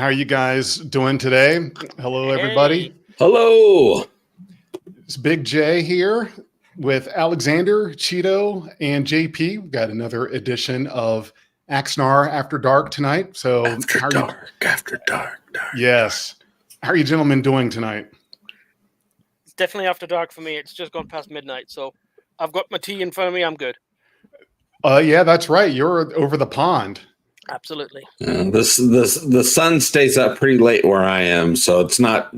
How are you guys doing today? Hello, everybody. Hey. Hello. It's Big J here with Alexander, Cheeto, and JP. We've got another edition of Axanar After Dark tonight. So After dark. Yes. How are you gentlemen doing tonight? It's definitely after dark for me. It's just gone past midnight. So I've got my tea in front of me. I'm good. Yeah, that's right. You're over the pond. Absolutely. The sun stays up pretty late where I am, so it's not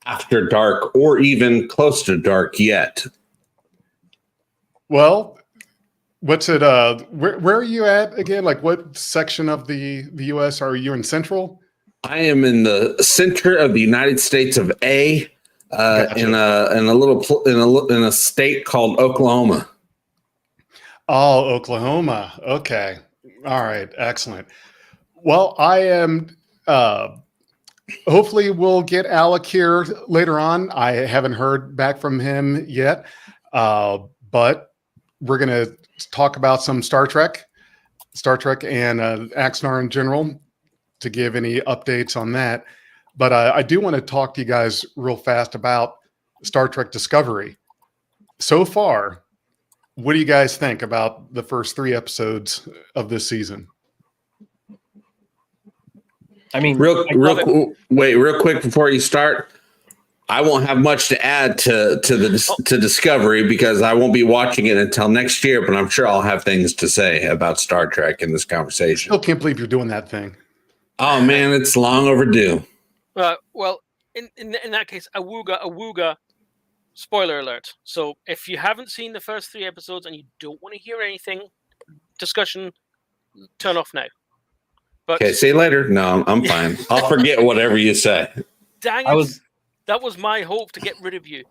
after dark or even close to dark yet. Well, what's it? Where are you at again? Like, what section of the U.S. are you in? Central? I am in the center of the United States of A, Gotcha. in a state called Oklahoma. Oh, Oklahoma. Okay. All right. Excellent. Well, I am. Hopefully, we'll get Alec here later on. I haven't heard back from him yet, but we're going to talk about some Star Trek and Axanar in general to give any updates on that. But I do want to talk to you guys real fast about Star Trek Discovery. So far, what do you guys think about the first 3 episodes of this season? I mean, real quick before you start, I won't have much to add to Discovery because I won't be watching it until next year. But I'm sure I'll have things to say about Star Trek in this conversation. Still can't believe you're doing that thing. Oh man, it's long overdue. Well, in that case, awooga. Spoiler alert. So if you haven't seen the first 3 episodes and you don't want to hear anything discussion, turn off now. But Okay, see you later. No, I'm fine. I'll forget whatever you say. Dang it! That was my hope to get rid of you.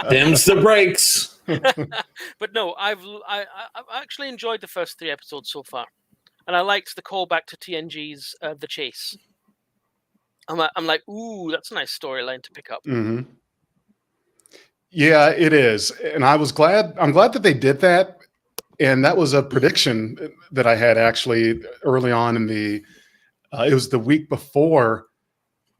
Dims the brakes. But no, I've actually enjoyed the first 3 episodes so far, and I liked the callback to TNG's The Chase. I'm like, ooh, that's a nice storyline to pick up. Mm-hmm. Yeah, it is, and I'm glad that they did that. And that was a prediction that I had actually early on in it was the week before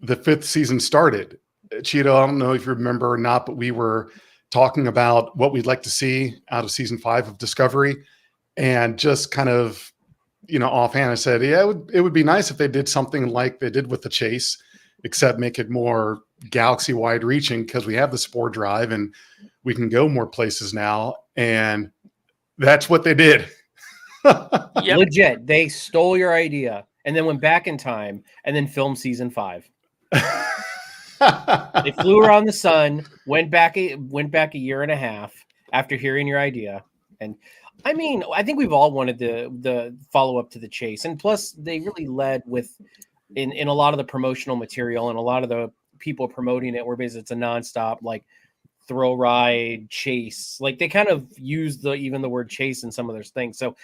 the 5th season started. Cheeto, I don't know if you remember or not, but we were talking about what we'd like to see out of season 5 of Discovery. And just kind of, offhand, I said, yeah, it would be nice if they did something like they did with The Chase, except make it more galaxy wide reaching because we have the spore drive and we can go more places now. And that's what they did. Yep. Legit. They stole your idea and then went back in time and then filmed season 5. They flew around the sun, went back a year and a half after hearing your idea. And I mean, I think we've all wanted the follow up to The Chase. And plus they really led with in a lot of the promotional material and a lot of the people promoting it where basically it's a nonstop like thrill ride chase. Like they kind of use even the word chase in some of their things. So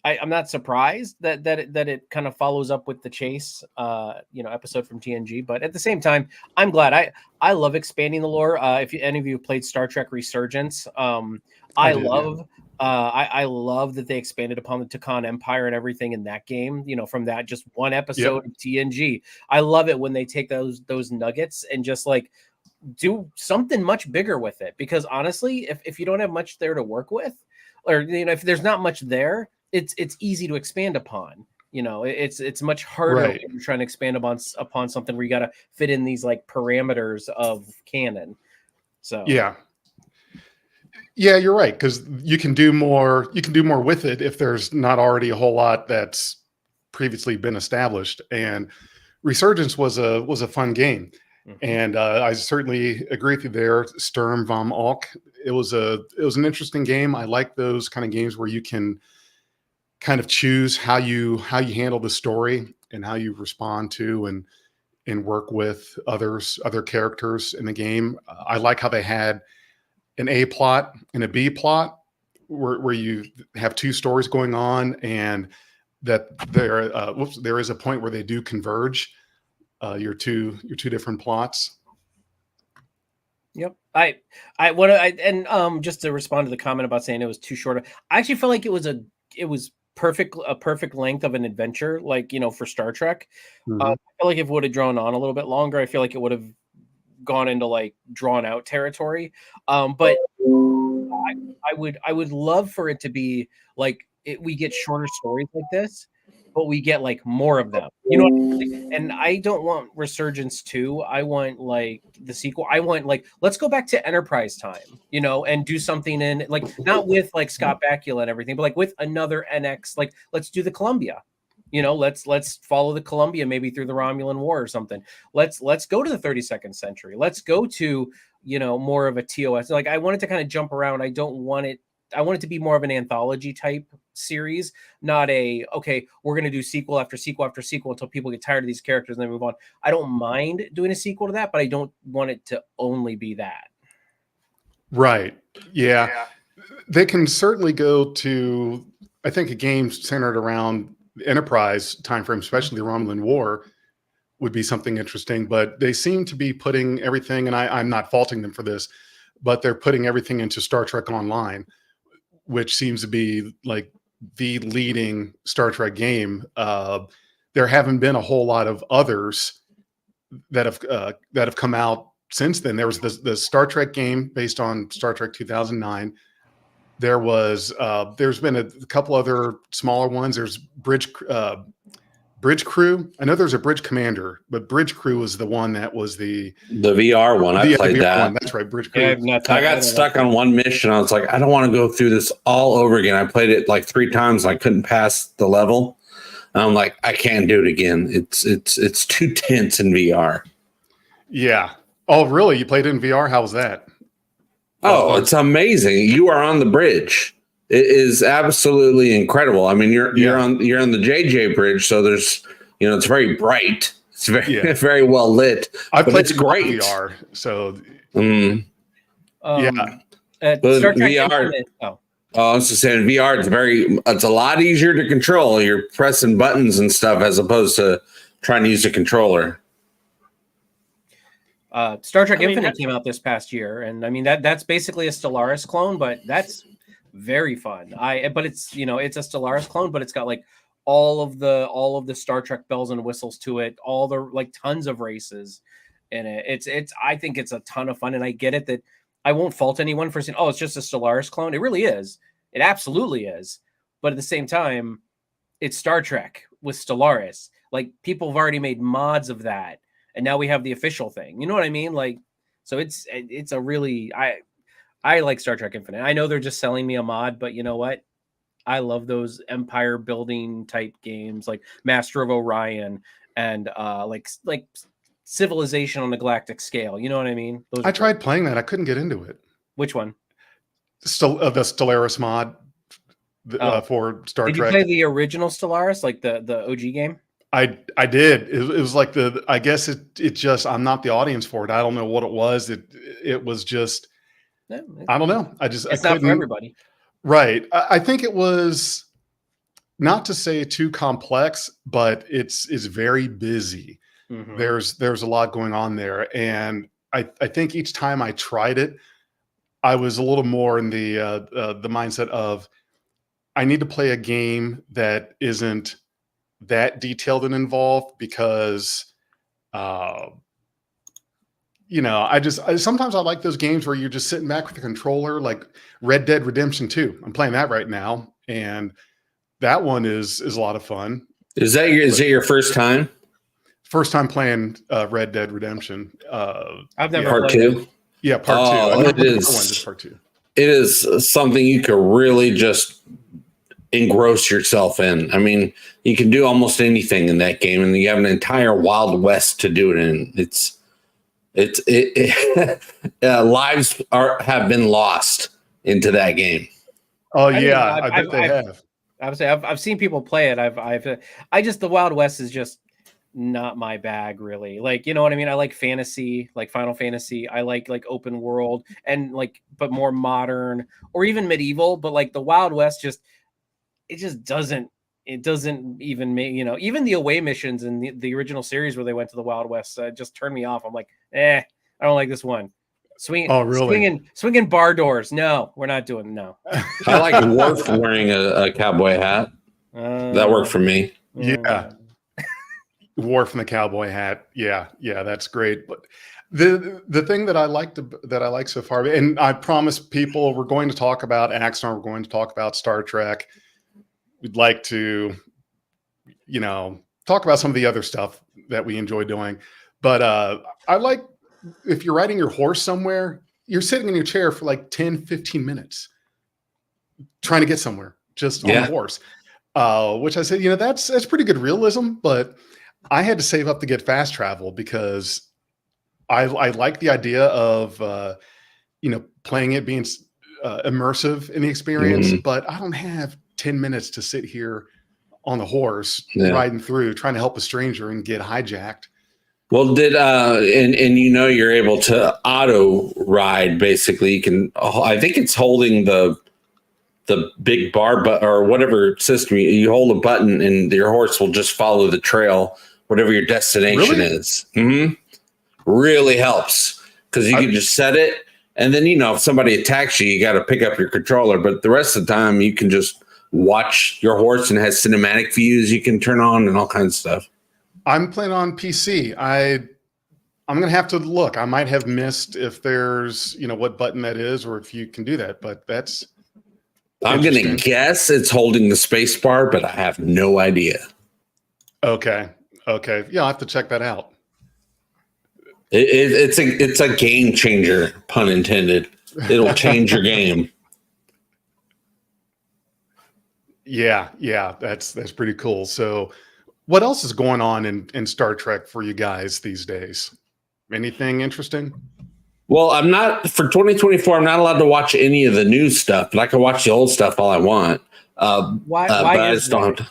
I'm not surprised that it kind of follows up with The Chase, episode from TNG. But at the same time, I'm glad. I love expanding the lore. If any of you have played Star Trek Resurgence, I love that they expanded upon the Takan Empire and everything in that game. From that just one episode of TNG. I love it when they take those nuggets and just like do something much bigger with it. Because honestly, if you don't have much there to work with, or if there's not much there, it's easy to expand upon. It's much harder when you're trying to expand upon something where you got to fit in these like parameters of canon. So yeah, you're right, because you can do more with it if there's not already a whole lot that's previously been established. And Resurgence was a fun game. Mm-hmm. And I certainly agree with you there, Sturm vom Alk. It was an interesting game. I like those kind of games where you can kind of choose how you handle the story and how you respond to and work with other characters in the game. I like how they had an A plot and a B plot where you have 2 stories going on, and that there is a point where they do converge. Your two different plots. Yep. I just to respond to the comment about saying it was too short. I actually felt like it was perfect length of an adventure, like, for Star Trek. Mhm. I feel like if it would have drawn on a little bit longer, I feel like it would have gone into like drawn out territory. But I would love for it to be like we get shorter stories like this, but we get like more of them. You know what I mean? And I don't want Resurgence 2. I want like the sequel. I want like let's go back to Enterprise time, and do something in like not with like Scott Bakula and everything, but like with another NX. Like let's do the Columbia. Let's follow the Columbia maybe through the Romulan War or something. Let's go to the 32nd century. Let's go to more of a TOS. Like I want it to kind of jump around. I want it to be more of an anthology type series, not okay, we're going to do sequel after sequel after sequel until people get tired of these characters and then move on. I don't mind doing a sequel to that, but I don't want it to only be that. Right. Yeah. They can certainly go to, I think, a game centered around Enterprise timeframe, especially the Romulan War, would be something interesting. But they seem to be putting everything, and I'm not faulting them for this, but they're putting everything into Star Trek Online, which seems to be like the leading Star Trek game. There haven't been a whole lot of others that have come out since then. There was the Star Trek game based on Star Trek 2009. There's been a couple other smaller ones. There's Bridge Crew. I know there's a Bridge Commander, but Bridge Crew was the one that was the VR one. I played VR that. one. That's right, Bridge Crew. Yeah, I got stuck on one mission. I was like, I don't want to go through this all over again. I played it like 3 times. And I couldn't pass the level. And I'm like, I can't do it again. It's too tense in VR. Yeah. Oh, really? You played it in VR? How was that? Oh, it's amazing. You are on the bridge. It is absolutely incredible. I mean, you're on the JJ bridge, so there's it's very bright. It's very very well lit. I played it's great VR, so yeah. Star Trek VR. I was just saying, VR. It's a lot easier to control. You're pressing buttons and stuff as opposed to trying to use a controller. Star Trek Infinite came out this past year, and I mean that's basically a Stellaris clone, but that's very fun. But it's it's a Stellaris clone, but it's got like all of the Star Trek bells and whistles to it, all the like tons of races in it. It's I think it's a ton of fun, and I get it that I won't fault anyone for saying, oh, it's just a Stellaris clone. It really is. It absolutely is. But at the same time, it's Star Trek with Stellaris. Like people have already made mods of that. And now we have the official thing. You know what I mean? Like, so it's a really, I like Star Trek Infinite. I know they're just selling me a mod, but you know what? I love those empire building type games like Master of Orion and like Civilization on the galactic scale. You know what I mean? I tried playing that. I couldn't get into it. Which one? The Stellaris mod for Star Trek. Did you play the original Stellaris, like the OG game? I did. It was like I guess it just, I'm not the audience for it. I don't know what it was. It was just, I don't know. It's not for everybody. Right. I think it was, not to say too complex, but it's very busy. Mm-hmm. There's a lot going on there. And I think each time I tried it, I was a little more in the mindset of, I need to play a game that isn't that detailed and involved, because sometimes I like those games where you're just sitting back with the controller, like Red Dead Redemption 2. I'm playing that right now, and that one is a lot of fun. Is that your first time? First time playing Red Dead Redemption. I've never part 2. Yeah, part 2. It is just part 2. It is something you could really just engross yourself in. I mean, you can do almost anything in that game, and you have an entire Wild West to do it in. Lives have been lost into that game. Oh yeah, I bet they have. I would say I've seen people play it. I just, the Wild West is just not my bag, really. Like, you know what I mean? I like fantasy, like Final Fantasy. I like open world and but more modern or even medieval. But like the Wild West it doesn't even make, even the away missions in the original series where they went to the Wild West just turned me off. I'm like, I don't like this one. Swinging bar doors. No, we're not doing. No. I like Worf wearing a cowboy hat. That worked for me. Yeah. Worf and the cowboy hat. Yeah, that's great. But the thing that I like so far, and I promise people we're going to talk about Axanar, we're going to talk about Star Trek. We'd like to, talk about some of the other stuff that we enjoy doing. But I like, if you're riding your horse somewhere, you're sitting in your chair for like 10, 15 minutes trying to get somewhere just on the horse. Which I said, that's pretty good realism, but I had to save up to get fast travel because I like the idea of, playing it, being immersive in the experience, but I don't have 10 minutes to sit here on the horse riding through, trying to help a stranger and get hijacked. Well, you're able to auto ride. Basically, you can. I think it's holding the big bar or whatever system. You hold a button, and your horse will just follow the trail, whatever your destination is. Mm-hmm. Really helps because you can just set it, and then if somebody attacks you, you got to pick up your controller. But the rest of the time, you can just watch your horse, and it has cinematic views you can turn on and all kinds of stuff. I'm playing on PC. I'm going to have to look. I might have missed if there's, what button that is or if you can do that, but that's I'm going to guess it's holding the space bar, but I have no idea. Okay. Yeah, I'll have to check that out. It's a game changer, pun intended. It'll change your game. Yeah, that's pretty cool. So what else is going on in Star Trek for you guys these days? Anything interesting? Well, for 2024, I'm not allowed to watch any of the new stuff, but I can watch the old stuff all I want. Why I is just that?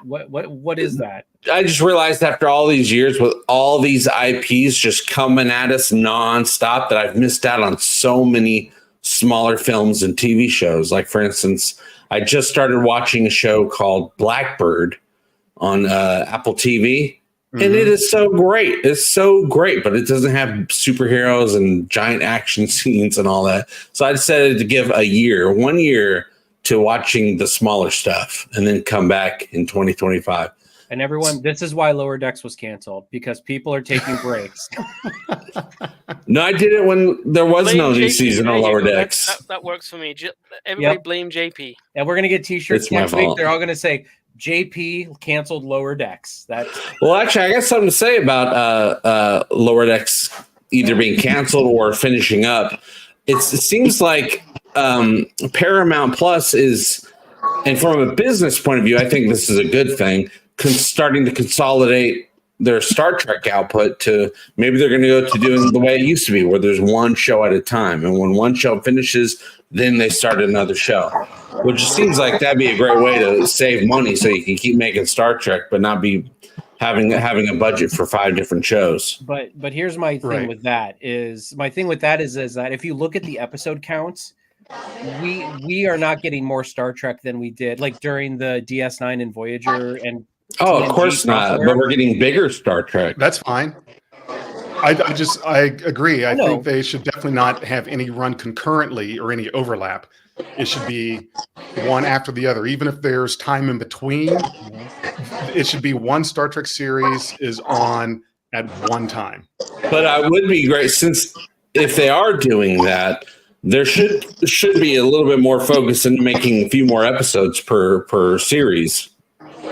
don't. What is that? I just realized after all these years with all these IPs just coming at us nonstop that I've missed out on so many smaller films and TV shows. Like, for instance, I just started watching a show called Blackbird on Apple TV. And it is so great. It's so great, but it doesn't have superheroes and giant action scenes and all that. So I decided to give 1 year to watching the smaller stuff and then come back in 2025. And everyone, this is why Lower Decks was canceled, because people are taking breaks. No, I did it when there was no new season on Lower Decks. That works for me. Everybody blame JP. And we're going to get t-shirts It's my next week. fault. They're all going to say, JP canceled Lower Decks. Well, actually, I got something to say about Lower Decks either being canceled or finishing up. It seems like Paramount Plus is, and from a business point of view, I think this is a good thing, starting to consolidate their Star Trek output to maybe they're going to go to doing the way it used to be, where there's one show at a time. And when one show finishes, then they start another show, which seems like that'd be a great way to save money so you can keep making Star Trek, but not be having a budget for 5 different shows. But here's my thing with that is that if you look at the episode counts, we are not getting more Star Trek than we did like during the DS9 and Voyager and Oh, TNG of course not. But we're getting bigger Star Trek. That's fine. I agree. I think they should definitely not have any run concurrently or any overlap. It should be one after the other. Even if there's time in between, it should be one Star Trek series is on at one time. But it would be great, since if they are doing that, there should be a little bit more focus in making a few more episodes per series.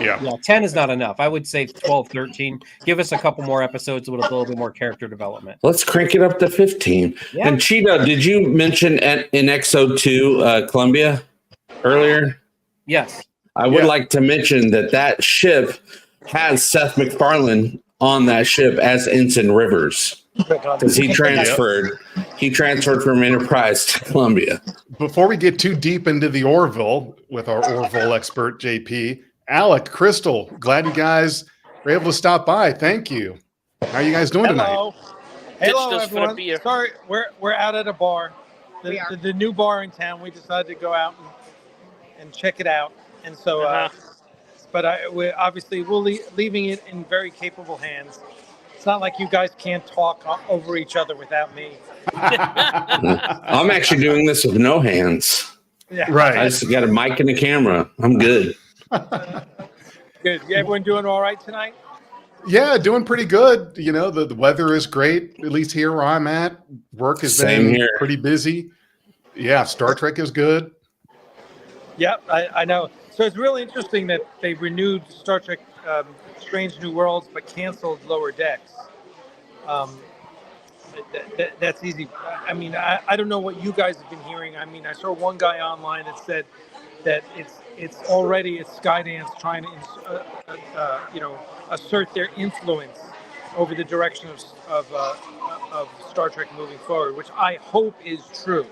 Yeah, 10 is not enough. I would say 12, 13. Give us a couple more episodes with a little bit more character development. Let's crank it up to 15. Yeah. And Cheetah, did you mention in XO2 Columbia earlier? Yes. I would like to mention that ship has Seth MacFarlane on that ship as Ensign Rivers, because he transferred from Enterprise to Columbia. Before we get too deep into the Orville with our Orville expert JP, Alec, Crystal, glad you guys were able to stop by. Thank you. How are you guys doing tonight? Hello, everyone. Sorry, we're out at a bar, the new bar in town. We decided to go out and check it out, and so. But we're leaving it in very capable hands. It's not like you guys can't talk over each other without me. I'm actually doing this with no hands. Yeah. Right. I just got a mic and a camera. I'm good. Good. Everyone doing all right tonight? Yeah, doing pretty good. You know, the weather is great, at least here where I'm at. Work has been pretty busy. Yeah, Star Trek is good. Yep, I know. So it's really interesting that they renewed Star Trek Strange New Worlds, but canceled Lower Decks. That's easy. I mean, I don't know what you guys have been hearing. I mean, I saw one guy online that said that it's already Skydance trying to assert their influence over the direction of Star Trek moving forward, which I hope is true.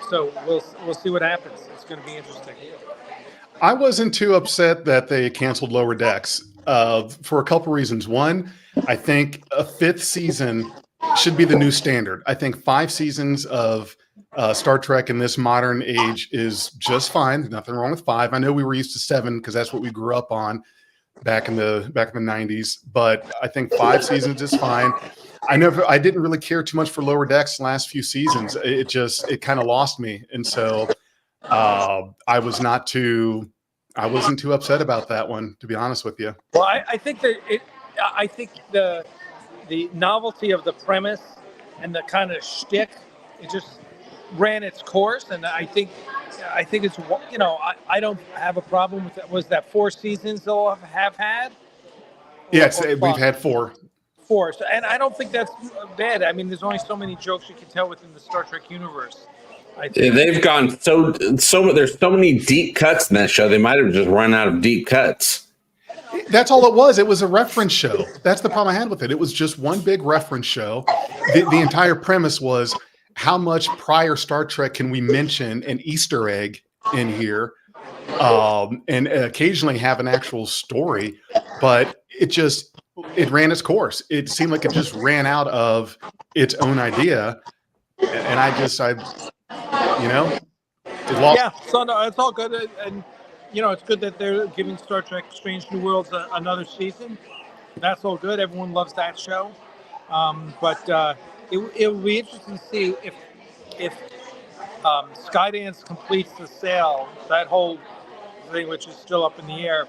So we'll see what happens. It's going to be interesting. I wasn't too upset that they canceled Lower Decks for a couple reasons. One, I think a 5th season should be the new standard. I think 5 seasons of Star Trek in this modern age is just fine. There's nothing wrong with 5. I know we were used to 7 because that's what we grew up on back in the 90s. But I think 5 seasons is fine. I didn't really care too much for Lower Decks the last few seasons. It kind of lost me, and so I wasn't too upset about that one, to be honest with you. Well, I think the novelty of the premise and the kind of shtick, it just ran its course, and I think it's, I don't have a problem with it. Was that 4 seasons they'll have had? Yes, we've had 4. So, and I don't think that's bad. I mean, there's only so many jokes you can tell within the Star Trek universe. They've gone so there's so many deep cuts in that show. They might have just run out of deep cuts. That's all it was. It was a reference show. That's the problem I had with it. It was just one big reference show. The entire premise was how much prior Star Trek can we mention an Easter egg in here, and occasionally have an actual story, but it ran its course. It seemed like it just ran out of its own idea, and it lost. Yeah, so no, it's all good, and it's good that they're giving Star Trek Strange New Worlds another season. That's all good. Everyone loves that show, but it will be interesting to see if Skydance completes the sale, that whole thing, which is still up in the air.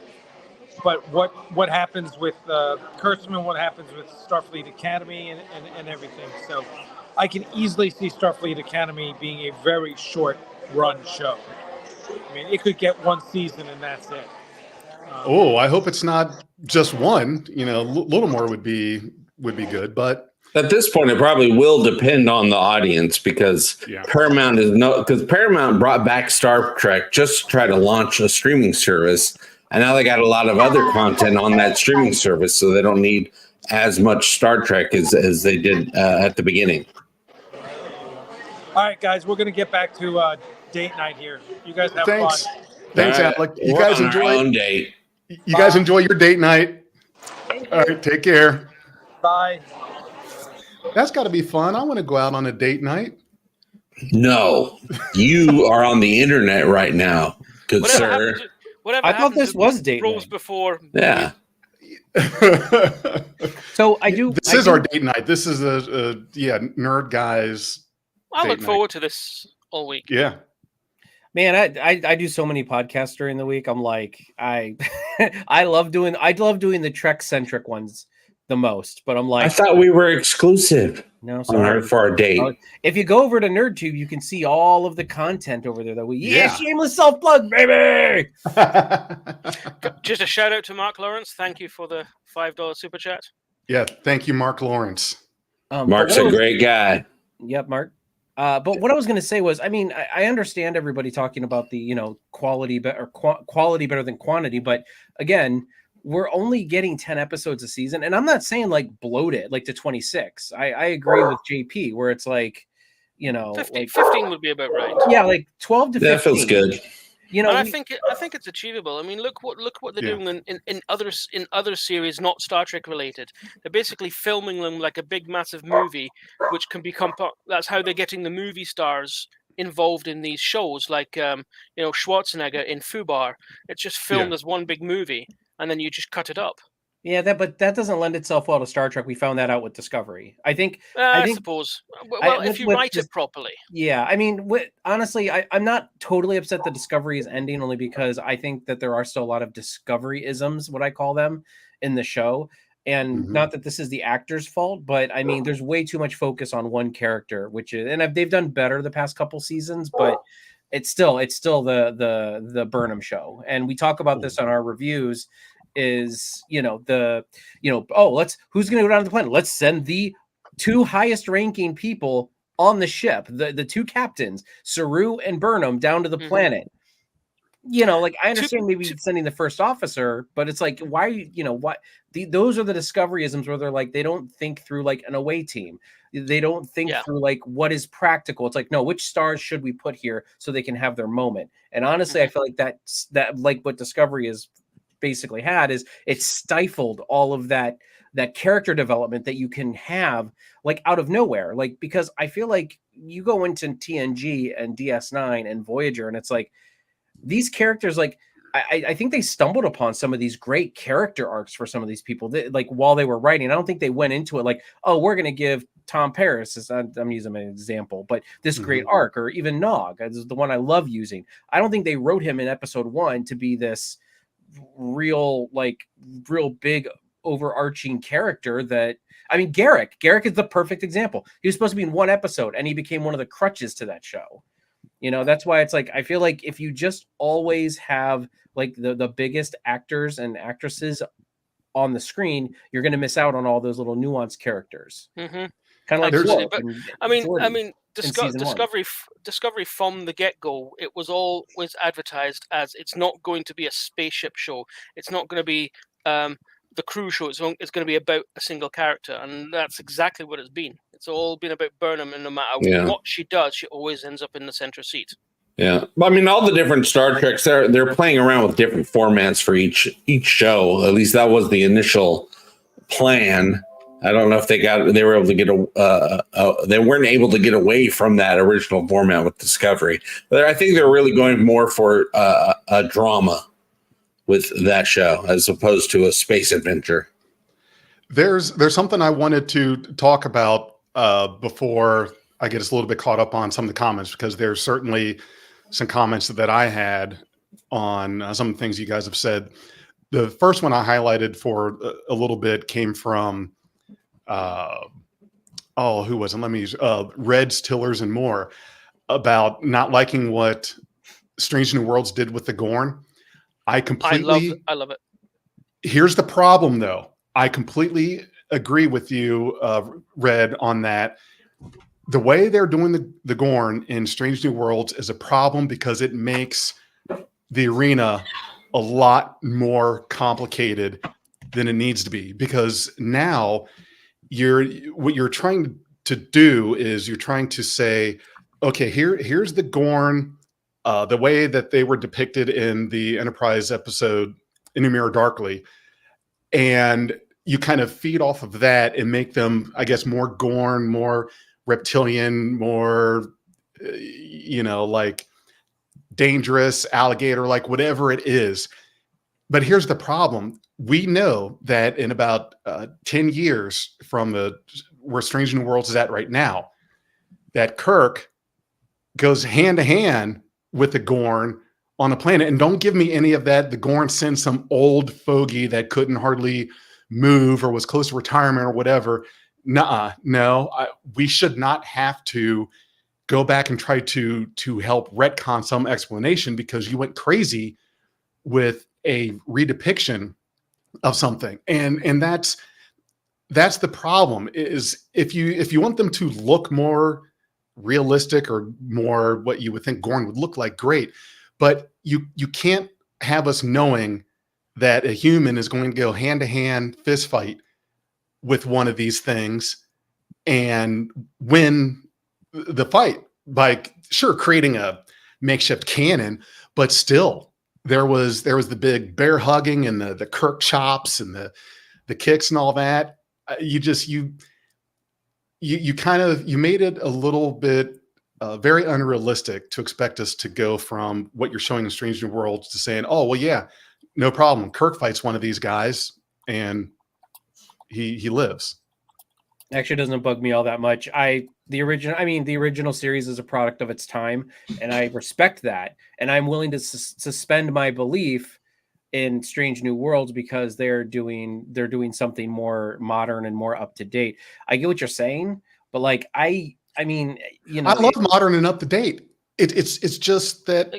But what happens with Kurtzman, what happens with Starfleet Academy and everything. So I can easily see Starfleet Academy being a very short run show. I mean, it could get 1 season and that's it. I hope it's not just one. A little more would be good, but at this point, it probably will depend on the audience because Paramount brought back Star Trek just to try to launch a streaming service. And now they got a lot of other content on that streaming service, so they don't need as much Star Trek as they did at the beginning. All right, guys, we're going to get back to date night here. You guys have fun. Thanks, Alec. You guys enjoy own date. You guys enjoy your date night. All right, take care. Bye. That's got to be fun. I want to go out on a date night. No, you are on the internet right now, good sir. I thought this was date night before. Yeah. So I do. This is our date night. This is a nerd guys. I look forward to this all week. Yeah. Man, I do so many podcasts during the week. I'm like, I love doing the Trek centric ones the most, but I'm like, I thought we were exclusive. No, sorry. For our date. If you go over to NerdTube, you can see all of the content over there that shameless self plug, baby. Just a shout out to Mark Lawrence. Thank you for the $5 super chat. Yeah, thank you, Mark Lawrence. Mark's a great guy. Yep, Mark. But what I was going to say was, I mean, I understand everybody talking about the quality better than quantity, but again, we're only getting 10 episodes a season, and I'm not saying like bloat it like to 26. I agree with JP where it's like, 15 would be about right. Yeah, like 12 to 15. That feels good. I think it's achievable. I mean, look what they're doing in other series not Star Trek related. They're basically filming them like a big massive movie, which can become that's how they're getting the movie stars involved in these shows, like Schwarzenegger in Fubar. It's just filmed as one big movie, and then you just cut it up. Yeah, but that doesn't lend itself well to Star Trek. We found that out with Discovery. I think. I suppose. Well, if you write it properly. Yeah, I mean, honestly, I'm not totally upset that Discovery is ending, only because I think that there are still a lot of Discovery-isms, what I call them, in the show. And not that this is the actor's fault, but I mean, there's way too much focus on one character, which is, and they've done better the past couple seasons, but it's still the Burnham show. And we talk about this on our reviews. Is who's going to go down to the planet? Let's send the two highest ranking people on the ship, the two captains, Saru and Burnham, down to the planet. Like, I understand maybe sending the first officer, but it's like, why, those are the Discoveryisms where they're like, they don't think through like an away team. They don't think through like what is practical. It's like, no, which stars should we put here so they can have their moment? And honestly, I feel like that like what Discovery is basically had is it stifled all of that character development that you can have like out of nowhere. Like, because I feel like you go into TNG and DS9 and Voyager, and it's like these characters, like I think they stumbled upon some of these great character arcs for some of these people that, like, while they were writing. I don't think they went into it like, oh, we're going to give Tom Paris, I'm using an example, but this great arc, or even Nog, this is the one I love using. I don't think they wrote him in episode 1 to be this real big overarching character. That, I mean, Garrick is the perfect example. He was supposed to be in one episode and he became one of the crutches to that show. That's why it's like, I feel like if you just always have like the biggest actors and actresses on the screen, you're going to miss out on all those little nuanced characters. Kind of like Discovery from the get-go, it was always advertised as it's not going to be a spaceship show. It's not going to be the crew show. It's going to be about a single character, and that's exactly what it's been. It's all been about Burnham, and no matter what she does, she always ends up in the center seat. Yeah, I mean, all the different Star Treks, they're playing around with different formats for each show. At least that was the initial plan. I don't know if they were able to get they weren't able to get away from that original format with Discovery. But I think they're really going more for a drama with that show as opposed to a space adventure. There's something I wanted to talk about before I get us a little bit caught up on some of the comments, because there's certainly some comments that I had on some of the things you guys have said. The first one I highlighted for a little bit came from who was it? Let me use Reds, Tillers, and More, about not liking what Strange New Worlds did with the Gorn. I love it. Here's the problem, though. I completely agree with you, Red, on that. The way they're doing the Gorn in Strange New Worlds is a problem because it makes the arena a lot more complicated than it needs to be. Because now what you're trying to do is you're trying to say, okay, here's the Gorn, the way that they were depicted in the Enterprise episode In the Mirror Darkly, and you kind of feed off of that and make them, I guess, more Gorn, more reptilian, more like dangerous alligator, like whatever it is. But here's the problem. We know that in about 10 years from where Strange New Worlds is at right now, that Kirk goes hand to hand with the Gorn on a planet. And don't give me any of that. The Gorn sends some old fogey that couldn't hardly move or was close to retirement or whatever. We should not have to go back and try to help retcon some explanation because you went crazy with a redepiction of something. And that's the problem, is if you want them to look more realistic or more what you would think Gorn would look like, great. But you can't have us knowing that a human is going to go hand-to-hand fist fight with one of these things and win the fight by, sure, creating a makeshift cannon, but still there was the big bear hugging and the Kirk chops and the kicks and all that. You made it a little bit very unrealistic to expect us to go from what you're showing in Strange New Worlds to saying, oh, well, yeah, no problem. Kirk fights one of these guys and he lives. Actually doesn't bug me all that much. The original series is a product of its time, and I respect that. And I'm willing to suspend my belief in Strange New Worlds because they're doing something more modern and more up to date. I get what you're saying, but like I mean, you know, I love modern and up to date. It's just that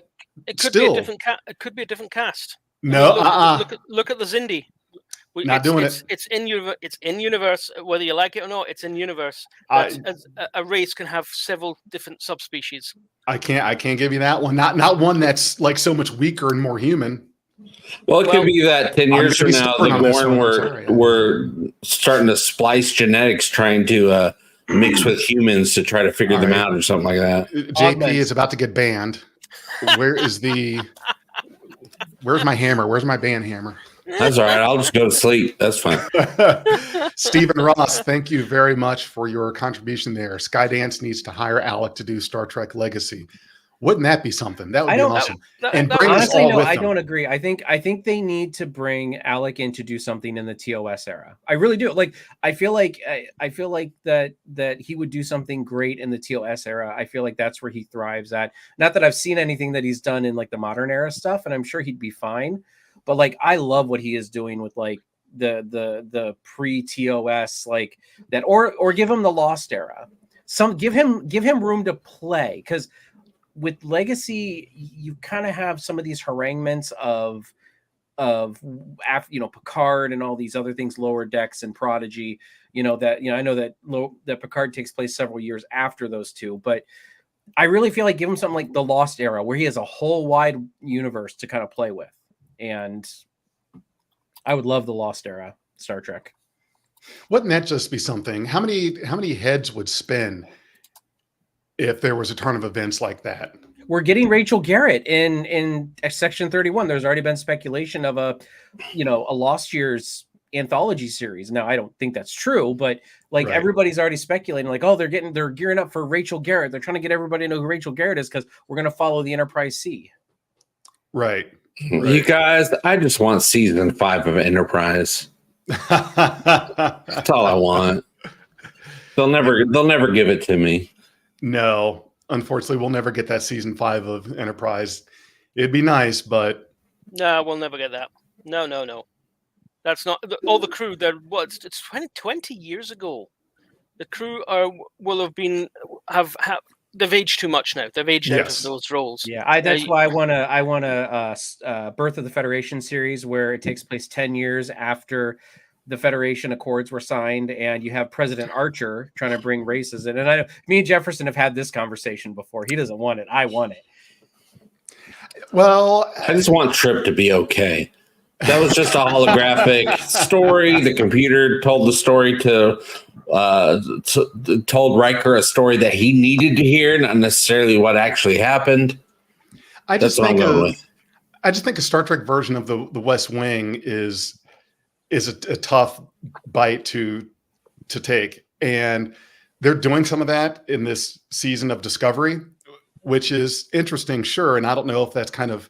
it could still be a different it could be a different cast. No, look at the Zindi. Not doing it. It's in universe. Whether you like it or not, it's in universe. A race can have several different subspecies. I can't give you that one. Not one that's like so much weaker and more human. Well, it could be that 10 years from now, the Gorn were starting to splice genetics, trying to mix with humans to try to figure them out or something like that. JP is about to get banned. Where's my hammer? Where's my band hammer? That's all right. I'll just go to sleep. That's fine. Stephen Ross, thank you very much for your contribution there. Skydance needs to hire Alec to do Star Trek Legacy. Wouldn't that be something? That would be awesome. Honestly, no, I don't agree. I think they need to bring Alec in to do something in the TOS era. I really do. Like, I feel like that he would do something great in the TOS era. I feel like that's where he thrives at. Not that I've seen anything that he's done in like the modern era stuff, and I'm sure he'd be fine. But like, I love what he is doing with like the pre-TOS like that, or give him the Lost era. Give him room to play, because with Legacy, you kind of have some of these haranguements of Picard and all these other things, Lower Decks and Prodigy. I know that Picard takes place several years after those two, but I really feel like give him something like the Lost era, where he has a whole wide universe to kind of play with. And I would love the Lost era Star Trek. Wouldn't that just be something? How many heads would spin if there was a turn of events like that? We're getting Rachel Garrett in Section 31. There's already been speculation of a Lost Years anthology series. Now, I don't think that's true, but like everybody's already speculating, like, oh, they're gearing up for Rachel Garrett. They're trying to get everybody to know who Rachel Garrett is because we're going to follow the Enterprise C. Right. You guys, I just want season 5 of Enterprise. That's all I want. They'll never give it to me. No, unfortunately, we'll never get that season 5 of Enterprise. It'd be nice, but no, we'll never get that. No. That's not all the crew. It's 20 years ago. The crew they've aged too much now. They've aged out of those roles. Yeah, that's why I want a Birth of the Federation series where it takes place 10 years after the Federation Accords were signed, and you have President Archer trying to bring races in. And I know me and Jefferson have had this conversation before. He doesn't want it. I want it. Well, I just want Trip to be okay. That was just a holographic story. The computer told the story told Riker a story that he needed to hear, not necessarily what actually happened. I just think a Star Trek version of the West Wing is a tough bite to take, and they're doing some of that in this season of Discovery, which is interesting, sure. And I don't know if that's kind of,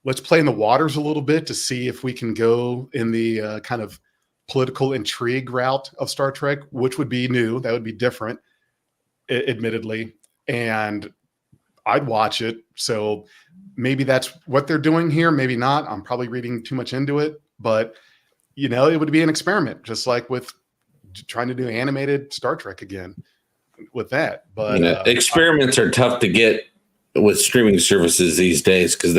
let's play in the waters a little bit to see if we can go in the kind of political intrigue route of Star Trek, which would be new. That would be different, admittedly. And I'd watch it. So maybe that's what they're doing here. Maybe not. I'm probably reading too much into it, but it would be an experiment, just like with trying to do animated Star Trek again with that. But experiments are tough to get with streaming services these days, because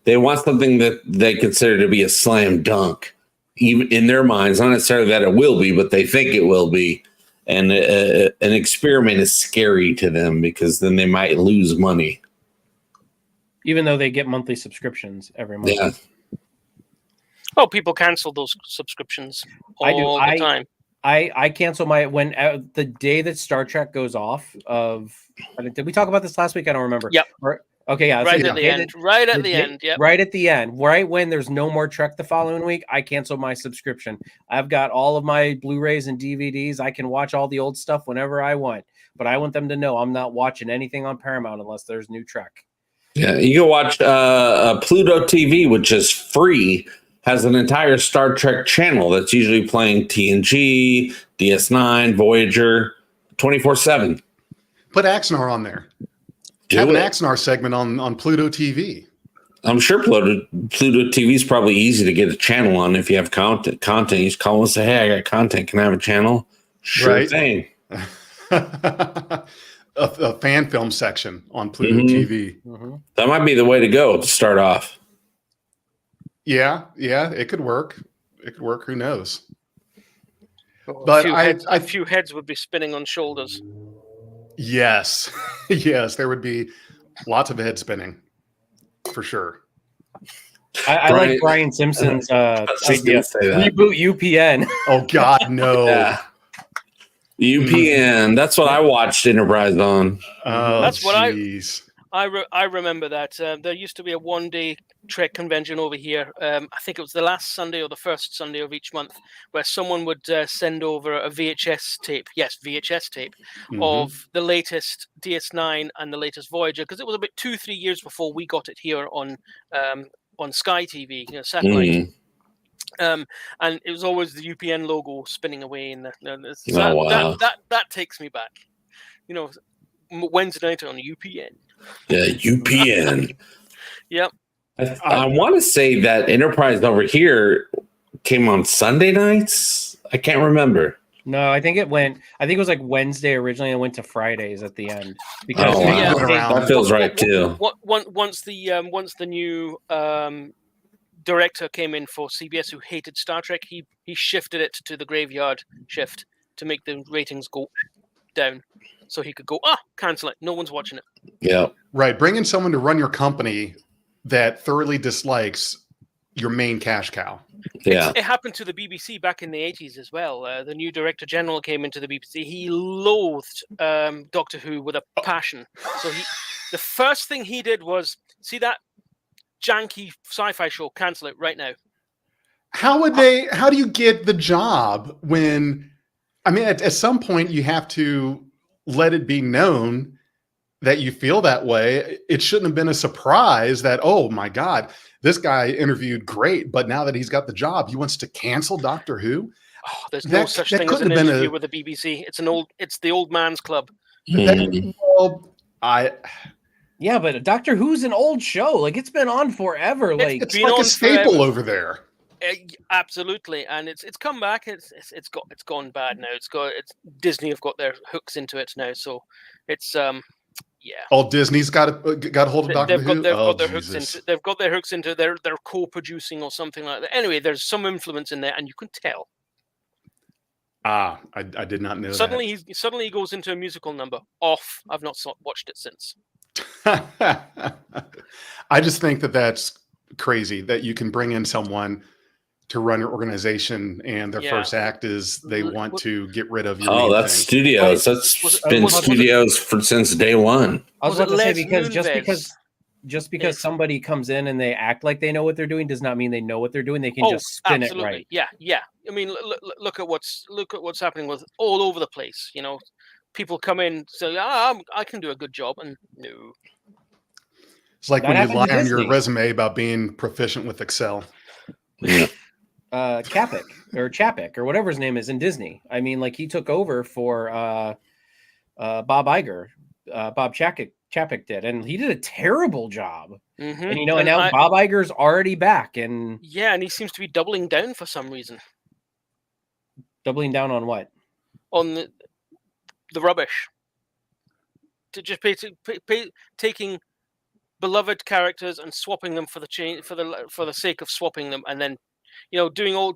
they want something that they consider to be a slam dunk, even in their minds. Not necessarily that it will be, but they think it will be. And an experiment is scary to them because then they might lose money. Even though they get monthly subscriptions every month. Yeah. Oh, people cancel those subscriptions all the time. I cancel the day that Star Trek goes off of. Did we talk about this last week? I don't remember. Yep. Okay, yeah. Right at the end. Right at the end. Yep. Right at the end. Right when there's no more Trek the following week, I cancel my subscription. I've got all of my Blu-rays and DVDs. I can watch all the old stuff whenever I want, but I want them to know I'm not watching anything on Paramount unless there's new Trek. Yeah, you can watch Pluto TV, which is free has an entire Star Trek channel that's usually playing TNG, DS9, Voyager, 24/7. Put Axanar on there. Have an Axanar segment on Pluto TV. I'm sure Pluto TV is probably easy to get a channel on if you have content. You just call and say, "Hey, I got content. Can I have a channel?" Sure thing. a fan film section on Pluto TV. Mm-hmm. That might be the way to go to start off. Yeah, it could work. It could work. Who knows? Oh, But a few heads would be spinning on shoulders. Yes, yes, there would be lots of head spinning for sure. I like Brian Simpson's idea. Reboot UPN. Oh God, no. Yeah. UPN. That's what I watched Enterprise on. Oh, That's what I remember that. There used to be a one-day Trek convention over here. I think it was the last Sunday or the first Sunday of each month, where someone would send over a VHS tape. Yes, VHS tape of the latest DS9 and the latest Voyager, because it was about 2-3 years before we got it here on Sky TV, satellite. And it was always the UPN logo spinning away, and that takes me back. Wednesday night on UPN. Yeah, UPN. Yep. I want to say that Enterprise over here came on Sunday nights. I can't remember. No, I think it was like Wednesday originally and went to Fridays at the end. Because that feels right too. Once the new director came in for CBS, who hated Star Trek, he shifted it to the graveyard shift to make the ratings go down, so he could go cancel it. No one's watching it. Yeah, right. Bring in someone to run your company that thoroughly dislikes your main cash cow. Yeah, it happened to the BBC back in the 80s as well. The new director general came into the BBC. He loathed Doctor Who with a passion. So the first thing he did was, see that janky sci-fi show, cancel it right now. How do you get the job when, I mean, at some point you have to let it be known that you feel that way. It shouldn't have been a surprise that, oh my God, this guy interviewed great, but now that he's got the job, he wants to cancel Doctor Who. Oh, there's no such thing as an interview with the BBC. It's the old man's club. Yeah, but Doctor Who's an old show. Like, it's been on forever. It's like a staple forever. Over there. Absolutely, and it's come back. It's gone bad now. Disney have got their hooks into it now, so it's yeah. Oh, Disney's got a hold of Doctor Who. They've got their hooks into. They're co-producing or something like that. Anyway, there's some influence in there, and you can tell. I did not know. Suddenly he goes into a musical number. Off. I've not watched it since. I just think that's crazy that you can bring in someone to run your organization and their first act is they want to get rid of your that's thing. Studios. That's been studios since day one. I was about to say, because just because somebody comes in and they act like they know what they're doing does not mean they know what they're doing. They can just spin it right. Yeah. I mean, look at what's happening with all over the place. People come in, say, I can do a good job, and no. It's like when you lie on your resume about being proficient with Excel. Yeah. Chapek or whatever his name is in Disney. I mean, like, he took over for Bob Iger. Bob Chapek did, and he did a terrible job. Mm-hmm. And and now Bob Iger's already back, and and he seems to be doubling down for some reason. Doubling down on what? On the rubbish. To just taking beloved characters and swapping them for the sake of swapping them, and then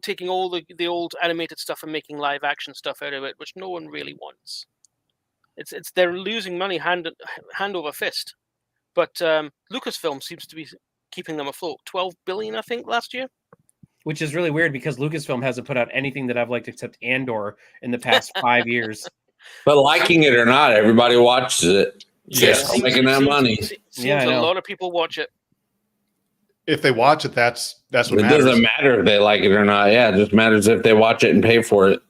taking all the old animated stuff and making live action stuff out of it, which no one really wants. It's they're losing money hand over fist. But Lucasfilm seems to be keeping them afloat. $12 billion, I think, last year. Which is really weird because Lucasfilm hasn't put out anything that I've liked except Andor in the past 5 years. But liking it or not, everybody watches it. Yeah, making that money. Seems a lot of people watch it. If they watch it, that's what it matters. It doesn't matter if they like it or not. Yeah, it just matters if they watch it and pay for it.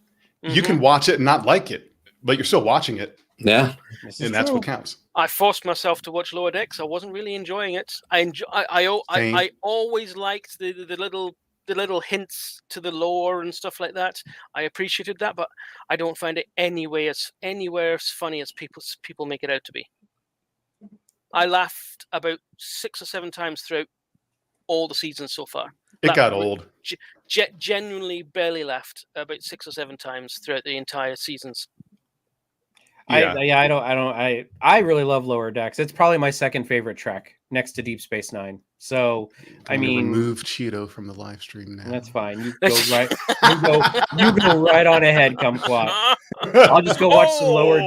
You can watch it and not like it, but you're still watching it. Yeah, and that's what counts. I forced myself to watch Lower Decks. I wasn't really enjoying it. I always liked the little little hints to the lore and stuff like that. I appreciated that, but I don't find it anywhere as funny as people make it out to be. I laughed about 6 or 7 times throughout all the seasons so far. It got old. Genuinely barely laughed about 6 or 7 times throughout the entire seasons. I really love Lower Decks. It's probably my second favorite Trek next to Deep Space Nine. So I mean, remove Cheeto from the live stream now. That's fine. You go right. You go right on ahead, kumquat. I'll just go watch some lower.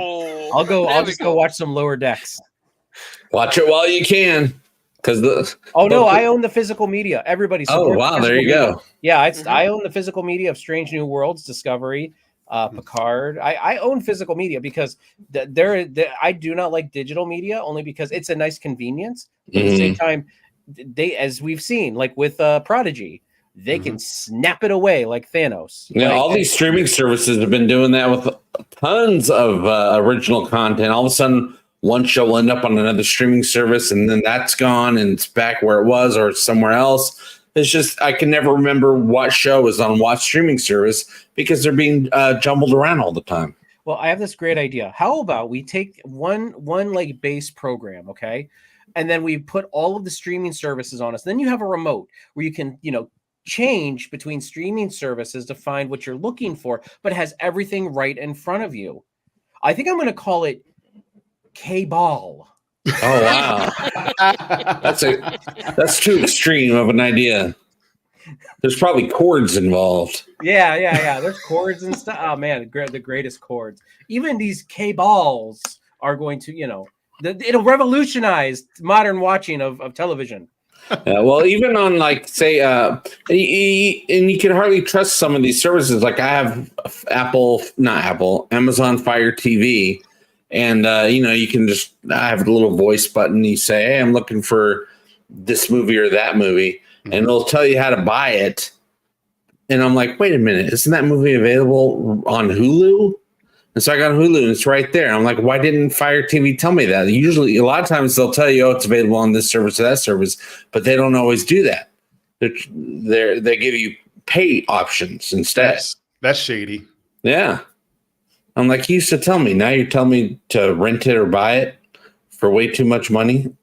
I'll just go watch some Lower Decks. Watch it while you can, because I own the physical media. Everybody. Oh wow, there you go. Yeah, I own the physical media of Strange New Worlds, Discovery, Picard. I own physical media because I do not like digital media only because it's a nice convenience. But at the same time, as we've seen, like with Prodigy, they can snap it away like Thanos. Yeah, all these streaming services have been doing that with tons of original content. All of a sudden, one show will end up on another streaming service, and then that's gone, and it's back where it was or somewhere else. It's just I can never remember what show is on what streaming service because they're being jumbled around all the time. Well, I have this great idea. How about we take one like base program, okay, and then we put all of the streaming services on us. Then you have a remote where you can, change between streaming services to find what you're looking for, but it has everything right in front of you. I think I'm going to call it K-Ball. Oh wow, that's too extreme of an idea. There's probably chords involved. Yeah. There's chords and stuff. Oh man, the greatest chords. Even these K-Balls are going to, it'll revolutionize modern watching of television. Yeah, well, even on like say, and you can hardly trust some of these services. Like I have Amazon Fire TV. And, you can I have a little voice button. You say, hey, I'm looking for this movie or that movie. And it'll tell you how to buy it. And I'm like, wait a minute. Isn't that movie available on Hulu? And so I got Hulu and it's right there. I'm like, why didn't Fire TV tell me that? Usually, a lot of times they'll tell you, it's available on this service or that service. But they don't always do that. They give you pay options instead. That's shady. Yeah. I'm like, you used to tell me. Now you're telling me to rent it or buy it for way too much money.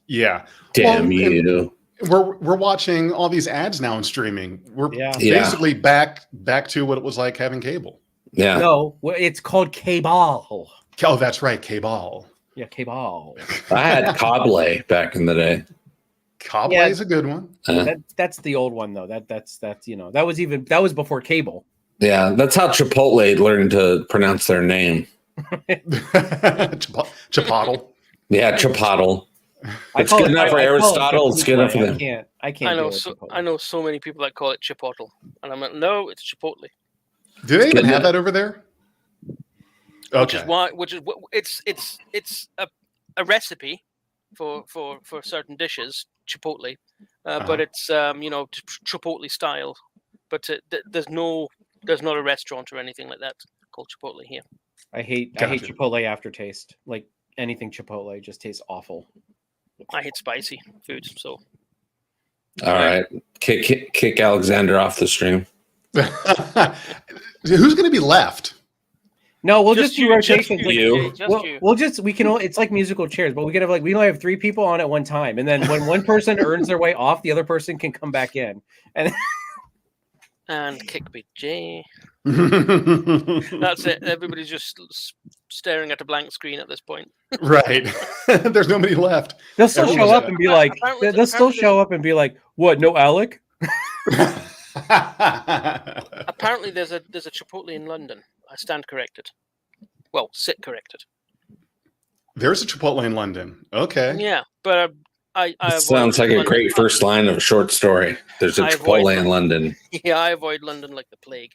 Yeah. Damn you. We're watching all these ads now in streaming. We're basically back to what it was like having cable. Yeah. No, it's called K-Ball. Oh, that's right, K-Ball. Yeah, K-Ball. I had Cobley back in the day. Cobley is a good one. That's the old one though. That's that was before cable. Yeah, that's how Chipotle learned to pronounce their name. Chipotle. Yeah, Chipotle. It's good enough for Aristotle. It's good enough for them. I can't. I know so many people that call it Chipotle, and I'm like, no, it's Chipotle. Do they even have that over there? Okay. It's a recipe for certain dishes, Chipotle, but it's Chipotle style. But there's not a restaurant or anything like that called Chipotle here. I hate Chipotle aftertaste. Like anything Chipotle just tastes awful. I hate spicy foods. So, all right, kick Alexander off the stream. Who's going to be left? No, we'll just do rotations. It's like musical chairs, but we only have 3 people on at one time, and then when one person earns their way off, the other person can come back in and kick me, Jay. That's it. Everybody's just staring at a blank screen at this point. Right. There's nobody left. They'll still show up and be like, what? No Alec? Apparently, there's a Chipotle in London. I stand corrected. Well, sit corrected. There's a Chipotle in London. Okay. Yeah, but I sounds like a great first line of a short story. There's a Chipotle in London. Yeah, I avoid London like the plague.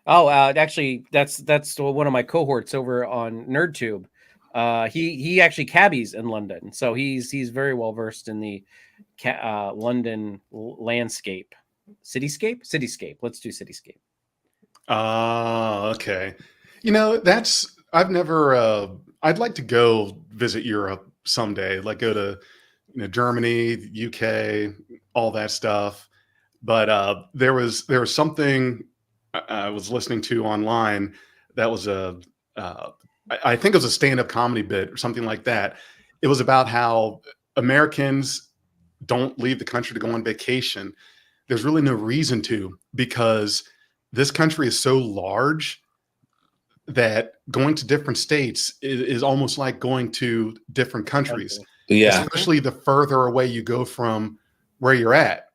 Oh, actually, that's one of my cohorts over on NerdTube. He actually cabbies in London, so he's very well versed in the London landscape. Cityscape. Let's do cityscape. Okay. I've never. I'd like to go visit Europe someday. Like go to Germany, UK, all that stuff. But there was something I was listening to online that was I think it was a stand-up comedy bit or something like that. It was about how Americans don't leave the country to go on vacation. There's really no reason to, because this country is so large that going to different states is almost like going to different countries. Yeah. Especially the further away you go from where you're at.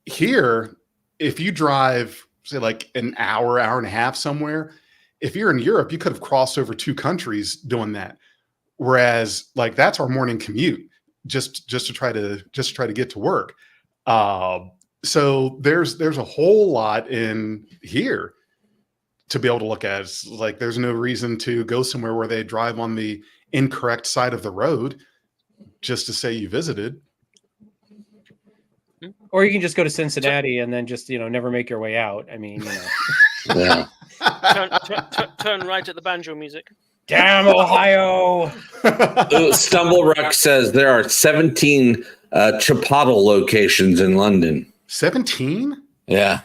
Here, if you drive, say, like an hour and a half somewhere, if you're in Europe, you could have crossed over 2 countries doing that. Whereas, like, that's our morning commute just to try to get to work. So there's a whole lot in here to be able to look at. It's like there's no reason to go somewhere where they drive on the incorrect side of the road just to say you visited. Or you can just go to Cincinnati and then just, never make your way out. I mean, Yeah. turn right at the banjo music. Damn Ohio! Stumbleruck says there are 17 Chipotle locations in London. 17? Yeah.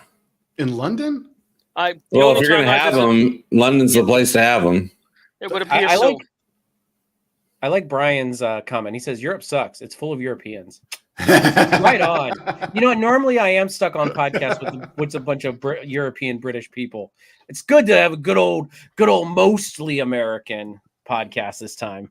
In London? Well, if you're going to have them, London's the place to have them. It would appear so. I like Brian's comment. He says, Europe sucks. It's full of Europeans. Right on. You know what? Normally I am stuck on podcasts with a bunch of European British people. It's good to have a good old mostly American podcast this time.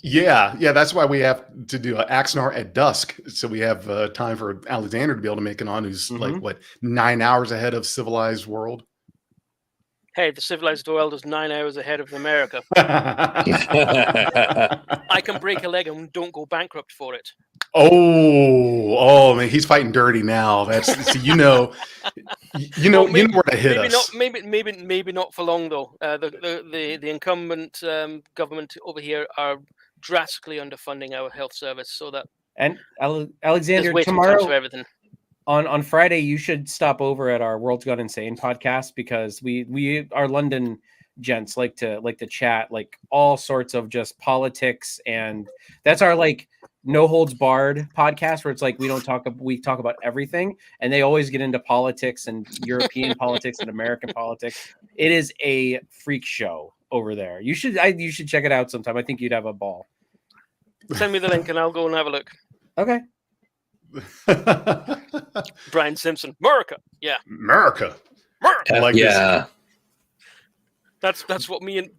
Yeah. That's why we have to do Axanar at dusk. So we have time for Alexander to be able to make it on, who's like 9 hours ahead of civilized world. Hey, the civilized world is 9 hours ahead of America. I can break a leg and don't go bankrupt for it. Oh man, he's fighting dirty now. That's you know where to hit us. Maybe not for long though. The incumbent government over here are drastically underfunding our health service, so that Alexander, tomorrow for everything. On Friday, you should stop over at our World's Gone Insane podcast, because we our London gents like to chat like all sorts of just politics, and that's our like no holds barred podcast where it's like we talk about everything, and they always get into politics and European politics and American politics. It is a freak show over there. You should check it out sometime. I think you'd have a ball. Send me the link and I'll go and have a look. Okay. Brian Simpson, America. Yeah. America. Like yeah. That's what me and